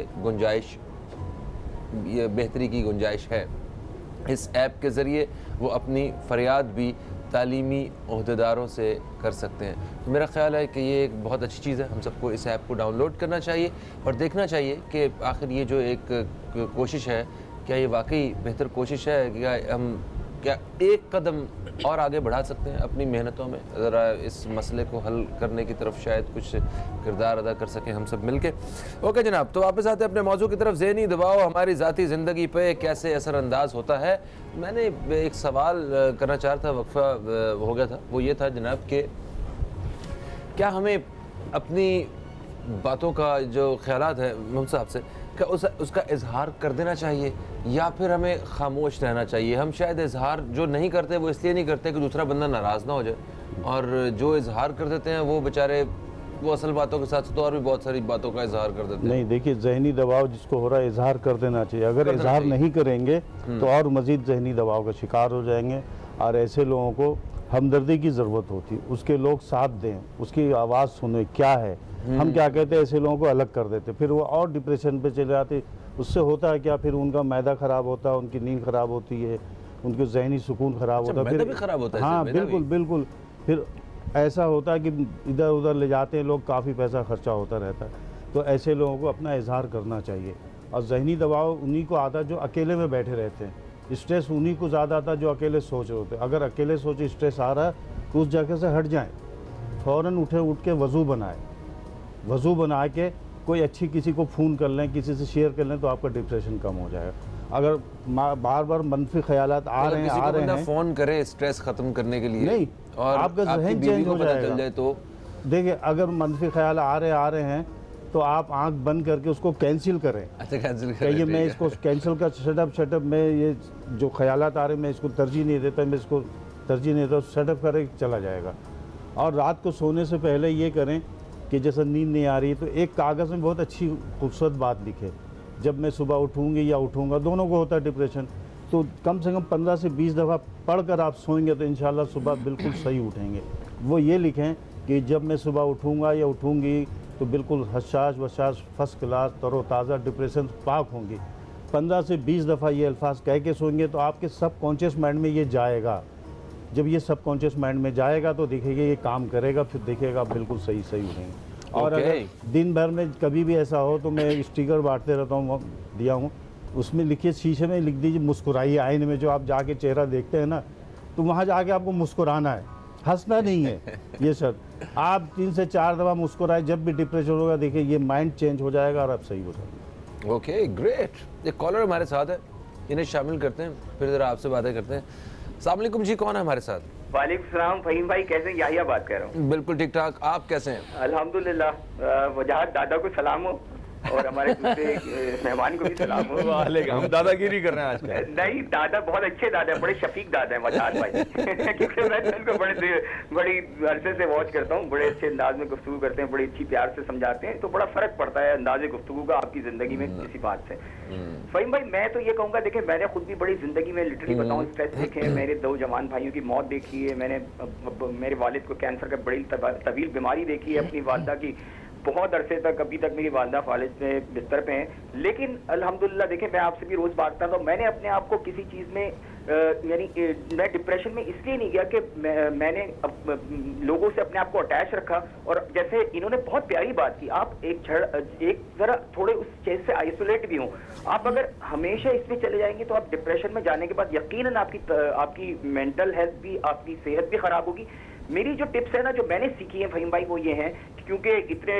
बेहतरी की गुंजाइश है। इस ऐप के ज़रिए वो अपनी फ़रियाद भी तालीमी ओहदेदारों से कर सकते हैं। तो मेरा ख़्याल है कि ये एक बहुत अच्छी चीज़ है। हम सबको इस ऐप को डाउनलोड करना चाहिए और देखना चाहिए कि आखिर ये जो एक कोशिश है, क्या ये वाकई बेहतर कोशिश है, क्या एक कदम और आगे बढ़ा सकते हैं अपनी मेहनतों में, ज़रा इस मसले को हल करने की तरफ शायद कुछ किरदार अदा कर सकें हम सब मिलके। ओके जनाब, तो वापस आते हैं अपने मौजू की तरफ। ज़हनी दबाव हमारी ज़ाती ज़िंदगी पे कैसे असरअंदाज होता है। मैंने एक सवाल करना चाह रहा था, वक्फा हो गया था, वो ये था जनाब कि क्या हमें अपनी बातों का जो ख्यालात है मुझसे आपसे, क्या उसका इजहार कर देना चाहिए या फिर हमें खामोश रहना चाहिए? हम शायद इजहार जो नहीं करते वो इसलिए नहीं करते कि दूसरा बंदा नाराज़ ना हो जाए, और जो इजहार कर देते हैं वो बेचारे वो असल बातों के साथ तो और भी बहुत सारी बातों का इजहार कर देते हैं। नहीं, देखिए ज़हनी दबाव जिसको हो रहा है इजहार कर देना चाहिए। अगर इजहार नहीं करेंगे तो और मज़ीद ज़हनी दबाव का शिकार हो जाएंगे, और ऐसे लोगों को हमदर्दी की ज़रूरत होती है। उसके लोग साथ दें, उसकी आवाज़ सुने क्या है। हम क्या कहते हैं, ऐसे लोगों को अलग कर देते, फिर वो और डिप्रेशन पे चले जाते। उससे होता है क्या, फिर उनका मैदा ख़राब होता है, उनकी नींद ख़राब होती है, उनके जहनी सुकून ख़राब होता है। मैदा भी खराब होता है हाँ इससे, मैदा बिल्कुल भी? बिल्कुल। फिर ऐसा होता है कि इधर उधर ले जाते हैं लोग, काफ़ी पैसा खर्चा होता रहता है। तो ऐसे लोगों को अपना इजहार करना चाहिए। और जहनी दबाव उन्हीं को आता है जो अकेले में बैठे रहते हैं। स्ट्रेस उन्हीं को ज़्यादा आता है जो अकेले सोच रहे होते हैं। अगर अकेले सोच स्ट्रेस आ रहा है तो उस जगह से हट जाएं, फ़ौरन उठ के वज़ू बनाएं। वज़ू बना के कोई अच्छी किसी को फ़ोन कर लें, किसी से शेयर कर लें, तो आपका डिप्रेशन कम हो जाएगा। अगर बार बार मनफी ख्यालात आ रहे हैं फ़ोन करे स्ट्रेस ख़त्म करने के लिए, नहीं, और आपका ज़हन चेंज हो पता चल जाएगा। जाए तो देखिए, अगर मनफी ख्याल आ रहे हैं तो आप आंख बंद करके उसको कैंसिल करें। अच्छा, कैंसिल कहिए मैं इसको कैंसिल कर, शटअप मैं ये जो ख्यालात आ रहे हैं मैं इसको तरजीह नहीं देता, मैं इसको तरजीह नहीं देता, शटअप करे चला जाएगा। और रात को सोने से पहले ये करें कि जैसे नींद नहीं आ रही है तो एक कागज़ में बहुत अच्छी खूबसूरत बात लिखे, जब मैं सुबह उठूँगी या उठूँगा, दोनों को होता है डिप्रेशन, तो कम से कम 15 से 20 दफ़ा पढ़कर आप सोएंगे तो इंशाल्लाह सुबह बिल्कुल सही उठेंगे। वो ये लिखें कि जब मैं सुबह उठूँगा या उठूँगी तो बिल्कुल हसास वसास फर्स्ट क्लास तरोताज़ा, डिप्रेशन पाक होंगी। 15 से 20 दफ़ा ये अल्फाज कह के सोएंगे तो आपके सबकॉन्शियस माइंड में ये जाएगा। जब ये सबकॉन्शियस माइंड में जाएगा तो देखिएगा ये काम करेगा, फिर देखिएगा आप बिल्कुल सही उठेंगे। और अगर दिन भर में कभी भी ऐसा हो तो मैं स्टिकर बांटते रहता हूँ, दिया हूँ, उसमें लिखिए, शीशे में लिख दीजिए मुस्कुराइए। आईने में जो आप जाके चेहरा देखते हैं ना, तो वहाँ जाके आपको मुस्कुराना है, हंसना नहीं है। ये सर आप 3 से 4 दफ़ा मुस्कुराए, जब भी डिप्रेशन होगा देखिए ये माइंड चेंज हो जाएगा और आप सही हो जाएंगे। Okay, great. एक कॉलर हमारे साथ है, इन्हें शामिल करते हैं, फिर ज़रा आपसे बातें करते हैं। अस्सलाम वालेकुम जी, कौन है हमारे साथ? वालेकुम सलाम फ़हीम भाई, कैसे हैं? याहिया बात कर रहा हूँ। बिल्कुल ठीक ठाक, आप कैसे हैं? अल्हम्दुलिल्लाह। वजाहत दादा को सलाम हो और हमारे दूसरे मेहमान को भी सलाम हो। हम दादागिरी कर रहे हैं आजकल। नहीं, दादा बहुत अच्छे दादा हैं, बड़े शफीक दादा हैं वजाहत भाई। क्योंकि मैं उनको बड़ी अरसे से वॉच करता हूँ, बड़े अच्छे अंदाज में गुफ्तगू करते हैं, बड़ी अच्छी प्यार से समझाते हैं, तो बड़ा फर्क पड़ता है अंदाज़े गुफ्तगू का आपकी ज़िंदगी में किसी बात से। फ़हीम भाई, मैं तो ये कहूँगा, देखिए मैंने खुद भी बड़ी ज़िंदगी में लिटरली बताऊँ स्ट्रेस देखे हैं। मेरे 2 जवान भाइयों की मौत देखी है मैंने, मेरे वालिद को कैंसर का बड़ी तवील बीमारी देखी है, अपनी वालदा की बहुत अरसे तक, अभी तक मेरी वालदा फालिज में बिस्तर पे हैं। लेकिन अल्हम्दुलिल्लाह देखिए, मैं आपसे भी रोज़ बात करता हूँ, मैंने अपने आप को किसी चीज़ में यानी मैं डिप्रेशन में इसलिए नहीं गया कि मैंने लोगों से अपने आप को अटैच रखा। और जैसे इन्होंने बहुत प्यारी बात की, आप एक ज़रा थोड़े उस चीज़ से आइसोलेट भी हों। आप अगर हमेशा इसमें चले जाएंगे तो आप डिप्रेशन में जाने के बाद यकीनन आपकी मेंटल हेल्थ भी, आपकी सेहत भी ख़राब होगी। मेरी जो टिप्स है ना, जो मैंने सीखी है फ़हीम भाई, वो ये हैं, क्योंकि इतने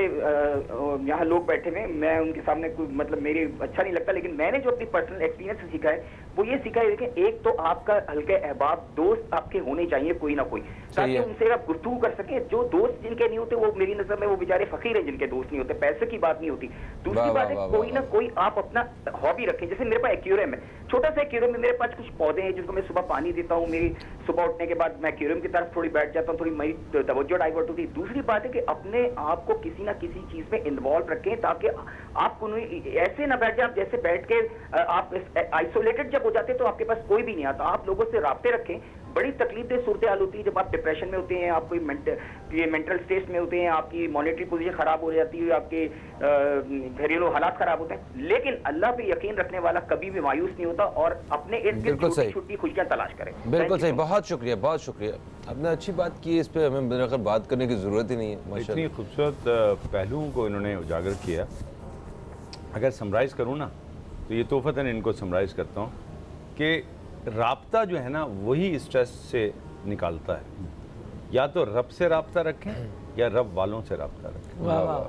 यहाँ लोग बैठे हुए, मैं उनके सामने कोई मतलब मेरी अच्छा नहीं लगता, लेकिन मैंने जो अपनी पर्सनल एक्सपीरियंस से सीखा है वो ये सीखा है। देखें, एक तो आपका हल्के अहबाब दोस्त आपके होने चाहिए, कोई ना कोई, ताकि उनसे आप गुफ्तगू कर सकें। जो दोस्त जिनके नहीं होते वो मेरी नज़र में वो बेचारे फ़कीर हैं जिनके दोस्त नहीं होते, पैसे की बात नहीं होती। दूसरी बात है, कोई ना कोई आप अपना हॉबी रखें। जैसे मेरे पास एक्वेरियम है, छोटा सा एक्वेरियम में मेरे पास कुछ पौधे हैं जिनको मैं सुबह पानी देता हूँ। मेरी सुबह उठने के बाद मैं एक्वेरियम की तरफ थोड़ी बैठ जाता हूँ, थोड़ी मेरी तवज्जो डाइवर्ट होती है। दूसरी बात है कि अपने आप को किसी ना किसी चीज़ में इन्वॉल्व रखें, ताकि आप ऐसे ना बैठ जाए आप जैसे बैठ के आप आइसोलेटेड जब हो जाते हैं तो आपके पास कोई भी नहीं आता। आप लोगों से राब्ते रखें। बड़ी तकलीफदेह सूरत हाल होती है जब आप डिप्रेशन में होते हैं, आप कोई मेंटल स्टेट में होते हैं, आपकी मॉनेटरी पोजीशन खराब हो जाती है, आपके घरेलू हालात खराब होते हैं। लेकिन अल्लाह पे यकीन रखने वाला कभी भी मायूस नहीं होता और अपने इर्द गिर्द छोटी छोटी खुशियां तलाश करें। बिल्कुल सही, बहुत शुक्रिया, बहुत शुक्रिया। आपने अच्छी बात की, इस पे हमें बिल्कुल बात करने की ज़रूरत ही नहीं है। इतनी खूबसूरत पहलुओं को इन्होंने उजागर किया। अगर समराइज़ करूँ ना, तो ये तोहफ़तन इनको समराइज़ करता हूँ कि राब्ता जो है ना वही स्ट्रेस से निकालता है। या तो रब से राब्ता रखें या रब वालों से राब्ता रखें, वाह वाह,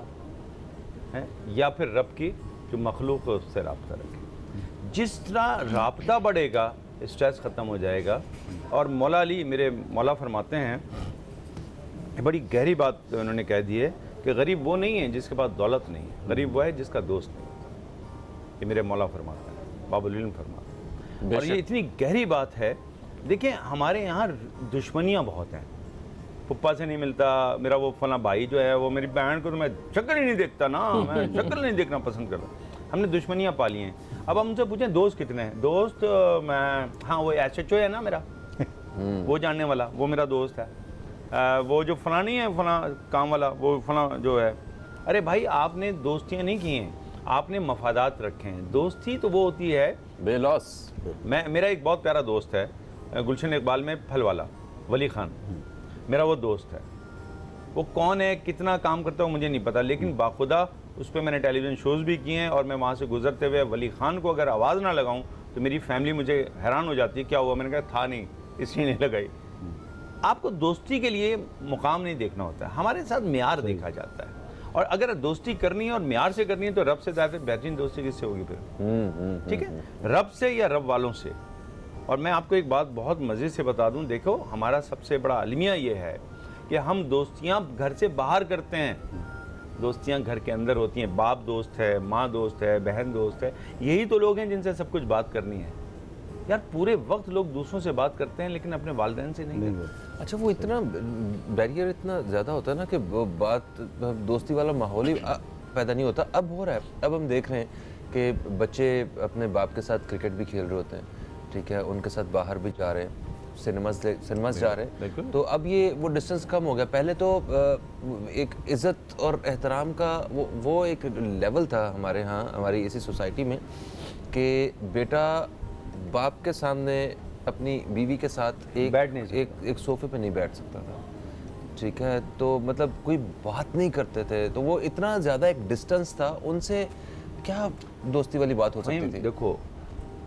हैं, या फिर रब की जो मखलूक है उससे राब्ता रखें। जिस तरह राब्ता बढ़ेगा स्ट्रेस ख़त्म हो जाएगा। और मौला अली, मेरे मौला फरमाते हैं, बड़ी गहरी बात उन्होंने कह दी है कि गरीब वो नहीं है जिसके पास दौलत नहीं है, गरीब वो है जिसका दोस्त नहीं। ये मेरे मौला फरमाते हैं, बाबुल इल्म फरमाते हैं। और ये इतनी गहरी बात है। देखिए, हमारे यहाँ दुश्मनियाँ बहुत हैं। पप्पा से नहीं मिलता, मेरा वो फला भाई जो है वो मेरी बहन को तो मैं शक्ल ही नहीं देखता ना, मैं शक्ल नहीं देखना पसंद करता। हमने दुश्मनियाँ पाली हैं। अब हम उनसे पूछें दोस्त कितने हैं? दोस्त मैं, हाँ वो SHO है ना मेरा, वो जानने वाला, वो मेरा दोस्त है। वो जो फला नहीं है, फला काम वाला, वो फला जो है। अरे भाई, आपने दोस्तियाँ नहीं की हैं, आपने मफादात रखे हैं। दोस्ती तो वो होती है बेलॉस। मेरा एक बहुत प्यारा दोस्त है, गुलशन इकबाल में फल वाला वली खान, मेरा वो दोस्त है। वो कौन है, कितना काम करता है मुझे नहीं पता, लेकिन बाखुदा उस पर मैंने टेलीविज़न शोज़ भी किए हैं। और मैं वहाँ से गुजरते हुए वली खान को अगर आवाज़ ना लगाऊं तो मेरी फैमिली मुझे हैरान हो जाती है, क्या हुआ? मैंने कहा था नहीं, इसलिए नहीं लगाई। आपको दोस्ती के लिए मुकाम नहीं देखना होता है, हमारे साथ म्यार देखा जाता है। और अगर दोस्ती करनी है और म्यार से करनी है तो रब से ज़्यादा बेहतरीन दोस्ती किससे होगी फिर? ठीक है, रब से या रब वालों से। और मैं आपको एक बात बहुत मज़े से बता दूं, देखो हमारा सबसे बड़ा अलमिया ये है कि हम दोस्तियां घर से बाहर करते हैं, दोस्तियां घर के अंदर होती हैं। बाप दोस्त है, माँ दोस्त है, बहन दोस्त है, यही तो लोग हैं जिनसे सब कुछ बात करनी है। यार पूरे वक्त लोग दूसरों से बात करते हैं लेकिन अपने वालिदैन से नहीं करते। अच्छा, वो इतना बैरियर इतना ज़्यादा होता है ना कि वो बात दोस्ती वाला माहौल ही पैदा नहीं होता। अब हो रहा है, अब हम देख रहे हैं कि बच्चे अपने बाप के साथ क्रिकेट भी खेल रहे होते हैं, ठीक है, उनके साथ बाहर भी जा रहे हैं, सिनेमास जा रहे हैं। तो अब ये वो डिस्टेंस कम हो गया। पहले तो एक इज़्ज़त और एहतराम का वो एक लेवल था हमारे यहाँ, हमारी इसी सोसाइटी में, कि बेटा बाप के सामने अपनी बीवी के साथ एक सोफे पे नहीं बैठ सकता था, ठीक है। तो मतलब कोई बात नहीं करते थे, तो वो इतना ज़्यादा एक डिस्टेंस था। उनसे क्या दोस्ती वाली बात हो सकती थी? देखो,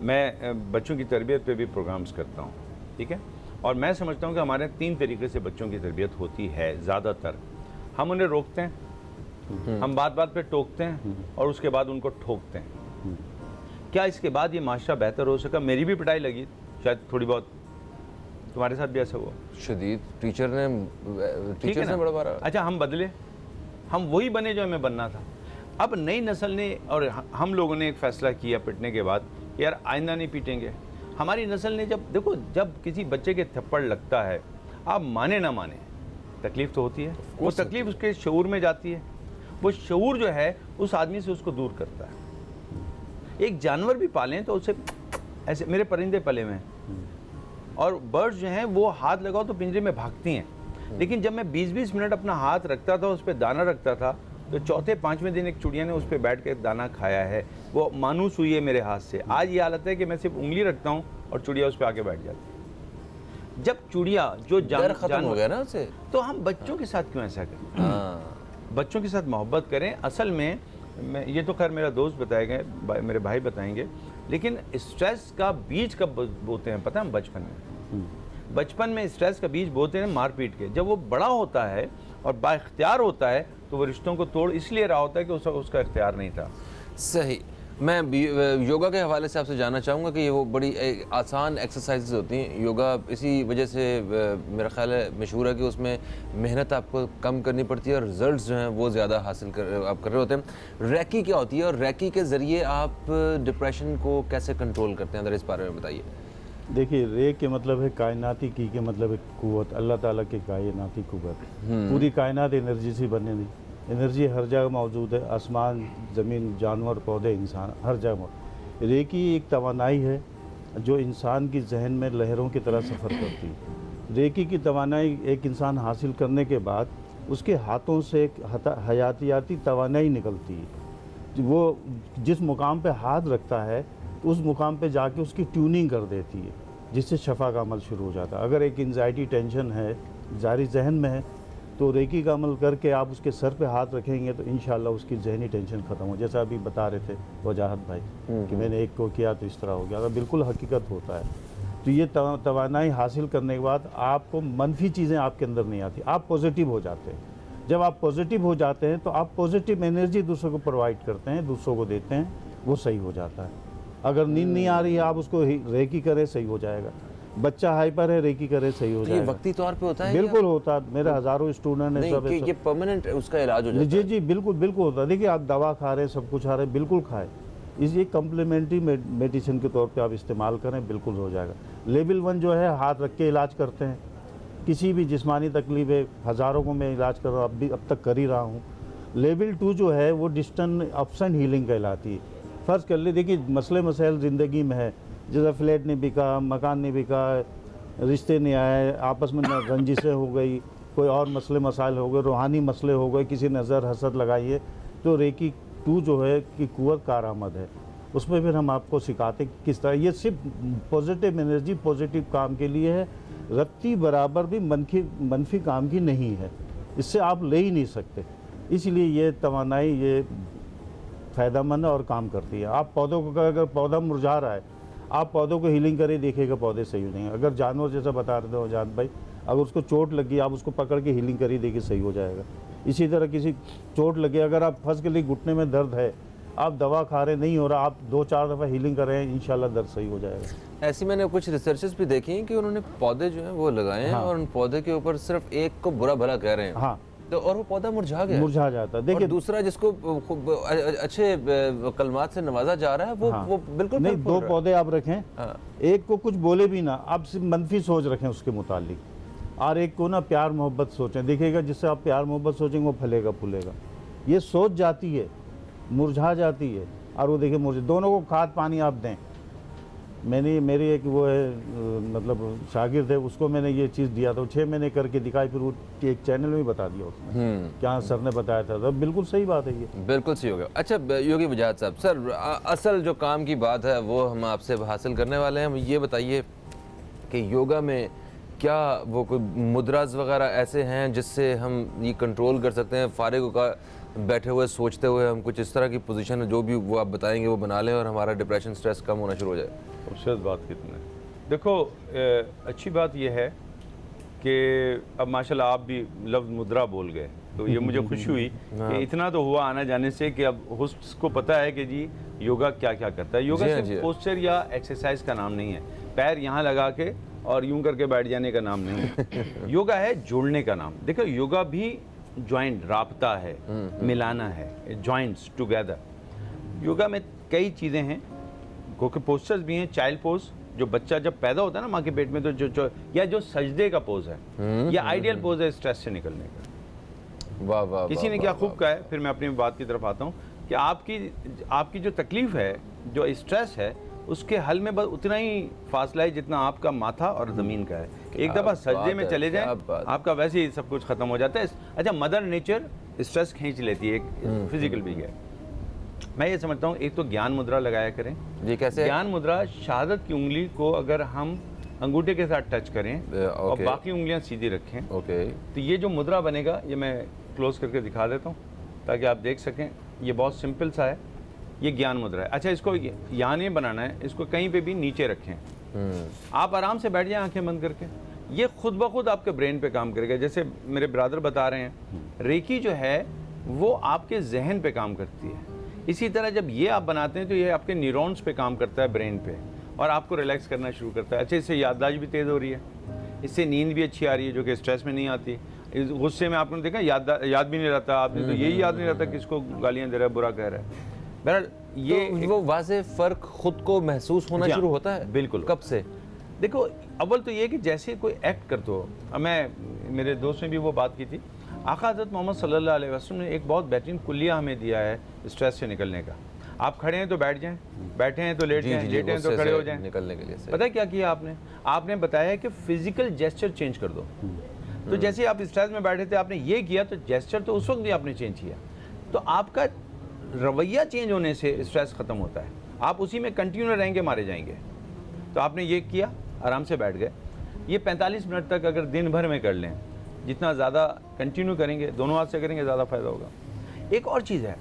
मैं बच्चों की तरबियत पे भी प्रोग्राम्स करता हूँ, ठीक है, और मैं समझता हूँ कि हमारे 3 तरीके से बच्चों की तरबियत होती है ज़्यादातर। हम उन्हें रोकते हैं, हम बात बात पे टोकते हैं और उसके बाद उनको ठोकते हैं। क्या इसके बाद ये माशरा बेहतर हो सका? मेरी भी पिटाई लगी शायद थोड़ी बहुत, तुम्हारे साथ भी ऐसा हुआ? शदीद टीचर ने बड़ा मारा। अच्छा, हम बदले, हम वही बने जो हमें बनना था। अब नई नस्ल ने और हम लोगों ने एक फ़ैसला किया पिटने के बाद, यार आइंदा नहीं पीटेंगे। हमारी नस्ल ने जब किसी बच्चे के थप्पड़ लगता है, आप माने ना माने, तकलीफ़ तो होती है। वो तकलीफ़ उसके शऊर में जाती है, वो शऊर जो है उस आदमी से उसको दूर करता है। एक जानवर भी पालें तो उसे ऐसे, मेरे परिंदे पले हुए हैं और बर्ड्स जो हैं वो हाथ लगाओ तो पिंजरे में भागती हैं, लेकिन जब मैं 20-20 मिनट अपना हाथ रखता था, उस पर दाना रखता था, तो चौथे 5वें दिन एक चिड़िया ने उस पर बैठ के दाना खाया है। वो मानूस हुई है मेरे हाथ से। आज ये हालत है कि मैं सिर्फ उंगली रखता हूँ और चिड़िया उस पर आके बैठ जाती है। जब चिड़िया जो खत्म हो गया ना उसे, तो हम बच्चों के साथ क्यों ऐसा करें? बच्चों के साथ मोहब्बत करें। असल में ये तो खैर मेरा दोस्त बताएंगे, मेरे भाई बताएंगे, लेकिन स्ट्रेस का बीज कब बोते हैं पता है? हम बचपन में स्ट्रेस का बीज बोते हैं मार पीट के। जब वो बड़ा होता है और बाइख्तियार होता है तो वो रिश्तों को तोड़ इसलिए रहा होता है कि उसका इख्तियार नहीं था। सही। मैं योगा के हवाले से आपसे जानना चाहूँगा कि ये वो बड़ी आसान एक्सरसाइजेज होती हैं। योगा इसी वजह से मेरा ख्याल है मशहूर है कि उसमें मेहनत आपको कम करनी पड़ती है और रिजल्ट्स जो हैं वो ज़्यादा हासिल आप कर रहे होते हैं। रैकी क्या होती है और रैकी के ज़रिए आप डिप्रेशन को कैसे कंट्रोल करते हैं, अगर इस बारे में बताइए। देखिए, रे के मतलब है कायनाती की के मतलब है कुव्वत, अल्लाह ताला की कायनाती कुव्वत। पूरी कायनात एनर्जी से बने हुई, एनर्जी हर जगह मौजूद है, आसमान, ज़मीन, जानवर, पौधे, इंसान, हर जगह। रे की एक तवानाई है जो इंसान की जहन में लहरों की तरह सफ़र करती है। रेकी की तवानाई एक इंसान हासिल करने के बाद उसके हाथों से एक हयातियाती तवानाई निकलती है। वो जिस मुकाम पे हाथ रखता है उस मुकाम पे जाके उसकी ट्यूनिंग कर देती है, जिससे शफा का अमल शुरू हो जाता है। अगर एक एंजाइटी टेंशन है, जारी जहन में है, तो रेकी का अमल करके आप उसके सर पे हाथ रखेंगे तो इंशाल्लाह उसकी जहनी टेंशन ख़त्म हो। जैसा अभी बता रहे थे वजाहत भाई कि मैंने एक को किया तो इस तरह हो गया, अगर बिल्कुल हकीकत होता है। तो ये तवानाई हासिल करने के बाद आपको मनफी चीज़ें आपके अंदर नहीं आती, आप पॉजिटिव हो जाते हैं। जब आप पॉजिटिव हो जाते हैं तो आप पॉजिटिव एनर्जी दूसरों को प्रोवाइड करते हैं, दूसरों को देते हैं, वो सही हो जाता है। अगर नींद नहीं आ रही है आप उसको रेकी करें, सही हो जाएगा। बच्चा हाइपर है, रेकी करे, सही हो जाएगा। ये वक्ती तौर पे होता है? बिल्कुल होता है, मेरे हज़ारों स्टूडेंट हैं सब। ये परमानेंट उसका इलाज हो जाता है? जी जी बिल्कुल बिल्कुल होता है। देखिए, आप दवा खा रहे हैं, सब कुछ खा रहे हैं, बिल्कुल खाएं, इस कम्प्लीमेंट्री मेडिसिन के तौर पे आप इस्तेमाल करें, बिल्कुल हो जाएगा। लेवल 1 जो है हाथ रख के इलाज करते हैं, किसी भी जिस्मानी तकलीफ है, हज़ारों को मैं इलाज कर रहा हूँ, अब तक कर ही रहा हूँ। लेवल 2 जो है वो डिस्टेंस अपसन हीलिंग कहलाती है। फ़र्ज़ कर ले, देखिए मसले मसाइल ज़िंदगी में है, जैसे फ्लैट नहीं बिका, मकान नहीं बिका, रिश्ते नहीं आए, आपस में रंजिशें हो गई, कोई और मसले मसाइल हो गए, रूहानी मसले हो गए, किसी नज़र हसद लगाई है, तो रेकी 2 जो है कि कुव्वत कारआमद है। उसमें फिर हम आपको सिखाते हैं किस तरह। ये सिर्फ पॉजिटिव एनर्जी, पॉजिटिव काम के लिए है, रत्ती बराबर भी मनफी काम की नहीं है, इससे आप ले ही नहीं सकते। इसलिए ये तवानाई ये फ़ायदेमंद और काम करती है। आप पौधों को, अगर पौधा मुरझा रहा है, आप पौधों को हीलिंग करें, देखिएगा पौधे सही हो जाएंगे। अगर जानवर जैसा बता रहे हो जान भाई, अगर उसको चोट लगी, आप उसको पकड़ के हीलिंग करिए, देखिए सही हो जाएगा। इसी तरह किसी चोट लगी, अगर आप फंस गए, घुटने में दर्द है, आप दवा खा रहे नहीं हो रहा, आप 2-4 दफ़ा हीलिंग कर रहे हैं, इंशाल्लाह दर्द सही हो जाएगा। ऐसी मैंने कुछ रिसर्चेस भी देखी हैं कि उन्होंने पौधे जो हैं वो लगाए हैं, और उन पौधे के ऊपर सिर्फ एक को बुरा भला कह रहे हैं, हाँ, तो और वो पौधा मुरझा गया, मुरझा जाता है। देखिए दूसरा जिसको अच्छे कलमात से नवाजा जा रहा है वो बिल्कुल नहीं। 2 पौधे आप रखें, एक को कुछ बोले भी ना, आप सिर्फ मनफी सोच रखें उसके मुतालिक, और एक को ना प्यार मोहब्बत सोचें। देखिएगा जिससे आप प्यार मोहब्बत सोचेंगे वो फलेगा फूलेगा। ये सोच जाती है, मुरझा जाती है, और वो देखिए मुरझा। दोनों को खाद पानी आप दें। मेरी एक वो है मतलब शागिर्द है, उसको मैंने ये चीज़ दिया था, 6 महीने करके दिखाई, फिर वो एक चैनल में बता दिया उसने, क्या सर ने बताया था, तो बिल्कुल सही बात है, ये बिल्कुल सही हो गया। अच्छा योगी वजाहत साहब, सर असल जो काम की बात है वो हम आपसे हासिल करने वाले हैं। ये बताइए कि योगा में क्या वो कोई मुद्राज वगैरह ऐसे हैं जिससे हम ये कंट्रोल कर सकते हैं, फारिग होकर बैठे हुए सोचते हुए हम कुछ इस तरह की पोजीशन जो भी वो आप बताएंगे वो बना लें और हमारा डिप्रेशन स्ट्रेस कम होना शुरू हो जाए? खूबसूरत बात कितनी है। देखो अच्छी बात यह है कि अब माशाल्लाह आप भी लफ्ज़ मुद्रा बोल गए, तो ये मुझे खुशी हुई कि इतना तो हुआ आना जाने से कि अब होस्ट को पता है कि जी योगा क्या क्या करता है। योगा सिर्फ पोस्चर या एक्सरसाइज का नाम नहीं है, पैर यहाँ लगा के और यूं करके बैठ जाने का नाम नहीं है। योगा है जोड़ने का नाम। देखो योगा भी जॉइंट राब्ता है, मिलाना है, जॉइंट्स टुगेदर। योगा में कई चीज़ें हैं, क्योंकि पोस्चर्स भी हैं। चाइल्ड पोज, जो बच्चा जब पैदा होता है ना माँ के पेट में, तो जो या जो सजदे का पोज है, या आइडियल पोज है स्ट्रेस से निकलने का। वाह वाह। किसी ने क्या खूब कहा है, फिर मैं अपनी बात की तरफ आता हूँ कि आपकी जो तकलीफ है, जो स्ट्रेस है, उसके हल में बस उतना ही फासला है जितना आपका माथा और ज़मीन का है। एक दफ़ा सजदे में चले जाएं, आपका वैसे ही सब कुछ ख़त्म हो जाता है। अच्छा, मदर नेचर स्ट्रेस खींच लेती है, एक फिजिकल भी है। मैं ये समझता हूँ, एक तो ज्ञान मुद्रा लगाया करें। जी कैसे? ज्ञान मुद्रा, शहादत की उंगली को अगर हम अंगूठे के साथ टच करें और बाकी उंगलियां सीधी रखें, तो ये जो मुद्रा बनेगा, ये मैं क्लोज करके दिखा देता हूँ ताकि आप देख सकें। ये बहुत सिंपल सा है, ये ज्ञान मुद्रा है। अच्छा, इसको यहाँ नहीं बनाना है, इसको कहीं पे भी नीचे रखें। आप आराम से बैठ जाएं आंखें बंद करके, ये खुद ब खुद आपके ब्रेन पे काम करेगा। जैसे मेरे ब्रदर बता रहे हैं, रेकी जो है वो आपके जहन पे काम करती है। इसी तरह जब ये आप बनाते हैं तो ये आपके न्यूरॉन्स पे काम करता है, ब्रेन पे, और आपको रिलैक्स करना शुरू करता है। अच्छा, इससे याददाश्त भी तेज़ हो रही है, इससे नींद भी अच्छी आ रही है, जो कि स्ट्रेस में नहीं आती। गुस्से में आपने देखा याद भी नहीं रहता, आपने तो यही याद नहीं रहता किसको गालियाँ दे रहा है, बुरा कह रहा है। बहरहाल ये तो वो वाज़े फ़र्क खुद को महसूस होना शुरू होता है। बिल्कुल। कब से? देखो, अव्वल तो ये कि जैसे कोई एक्ट करते हो, मैं मेरे दोस्त ने भी वो बात की थी, आका हज़रत मोहम्मद सल्लल्लाहु अलैहि वसल्लम ने एक बहुत बेहतरीन कुल्लिया हमें दिया है स्ट्रेस से निकलने का। आप खड़े हैं तो बैठ जाएं, बैठे हैं तो लेट जाएं, लेटे हैं तो खड़े हो जाएं। निकलने के लिए पता है क्या किया आपने बताया कि फिजिकल जेस्चर चेंज कर दो। तो जैसे आप स्ट्रेस में बैठे थे, आपने ये किया, तो जेस्चर तो उस वक्त भी आपने चेंज किया, तो आपका रवैया चेंज होने से स्ट्रेस ख़त्म होता है। आप उसी में कंटिन्यू रहेंगे, मारे जाएंगे। तो आपने ये किया, आराम से बैठ गए। ये 45 मिनट तक अगर दिन भर में कर लें, जितना ज़्यादा कंटिन्यू करेंगे, दोनों हाथ से करेंगे, ज़्यादा फ़ायदा होगा। एक और चीज़ है,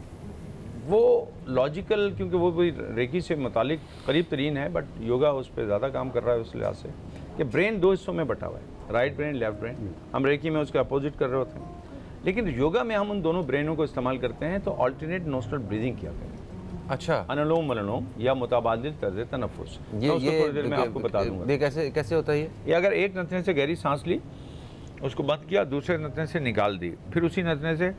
वो लॉजिकल, क्योंकि वो कोई रेकी से मुतालिक करीब तरीन है, बट योगा उस पर ज़्यादा काम कर रहा है उस लिहाज से कि ब्रेन 2 हिस्सों में बटा हुआ है, राइट ब्रेन, लेफ्ट ब्रेन। हम रेकी में उसके अपोजिट कर रहे होते हैं, लेकिन योगा में हम उन दोनों ब्रेनों को इस्तेमाल करते हैं। तो अल्टरनेट नोस्ट्रल ब्रीदिंग किया करें। अच्छा, अनुलोम विलोम या मुताबादिल तर्ज तनफ्फुस, ये थोड़ी देर में आपको बता दूंगा। ये कैसे होता है ये अगर एक नथने से गहरी सांस ली, उसको बंद किया, दूसरे नथने से निकाल दी, फिर उसी नथने से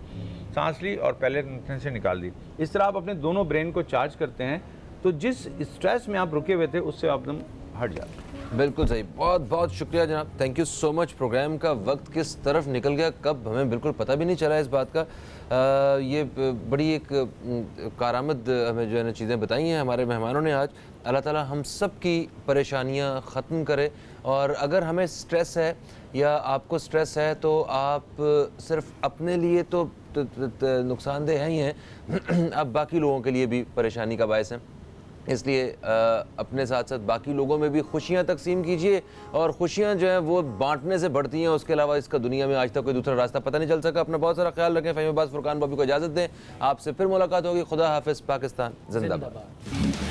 सांस ली और पहले नथने से निकाल दी। इस तरह आप अपने दोनों ब्रेन को चार्ज करते हैं, तो जिस स्ट्रेस में आप रुके हुए थे उससे आप एकदम हट जाते हैं। बिल्कुल सही। बहुत बहुत शुक्रिया जनाब, thank you so much. Program का वक्त किस तरफ निकल गया, कब, हमें बिल्कुल पता भी नहीं चला इस बात का। ये बड़ी एक कारामद हमें जो है ना चीज़ें बताई हैं हमारे मेहमानों ने आज। अल्लाह ताला हम सब की परेशानियां ख़त्म करे, और अगर हमें स्ट्रेस है या आपको स्ट्रेस है तो आप सिर्फ अपने लिए तो नुकसानदेह हैं ही हैं, अब बाकी लोगों के लिए भी परेशानी का बायस हैं। इसलिए अपने साथ साथ बाकी लोगों में भी खुशियाँ तकसीम कीजिए, और खुशियाँ जो हैं वो बांटने से बढ़ती हैं, उसके अलावा इसका दुनिया में आज तक कोई दूसरा रास्ता पता नहीं चल सका। अपना बहुत सारा ख्याल रखें। फ़हीम अब्बास, फुरकान बॉबी को इजाज़त दें। आपसे फिर मुलाकात होगी। खुदा हाफिज़। पाकिस्तान जिंदाबाद।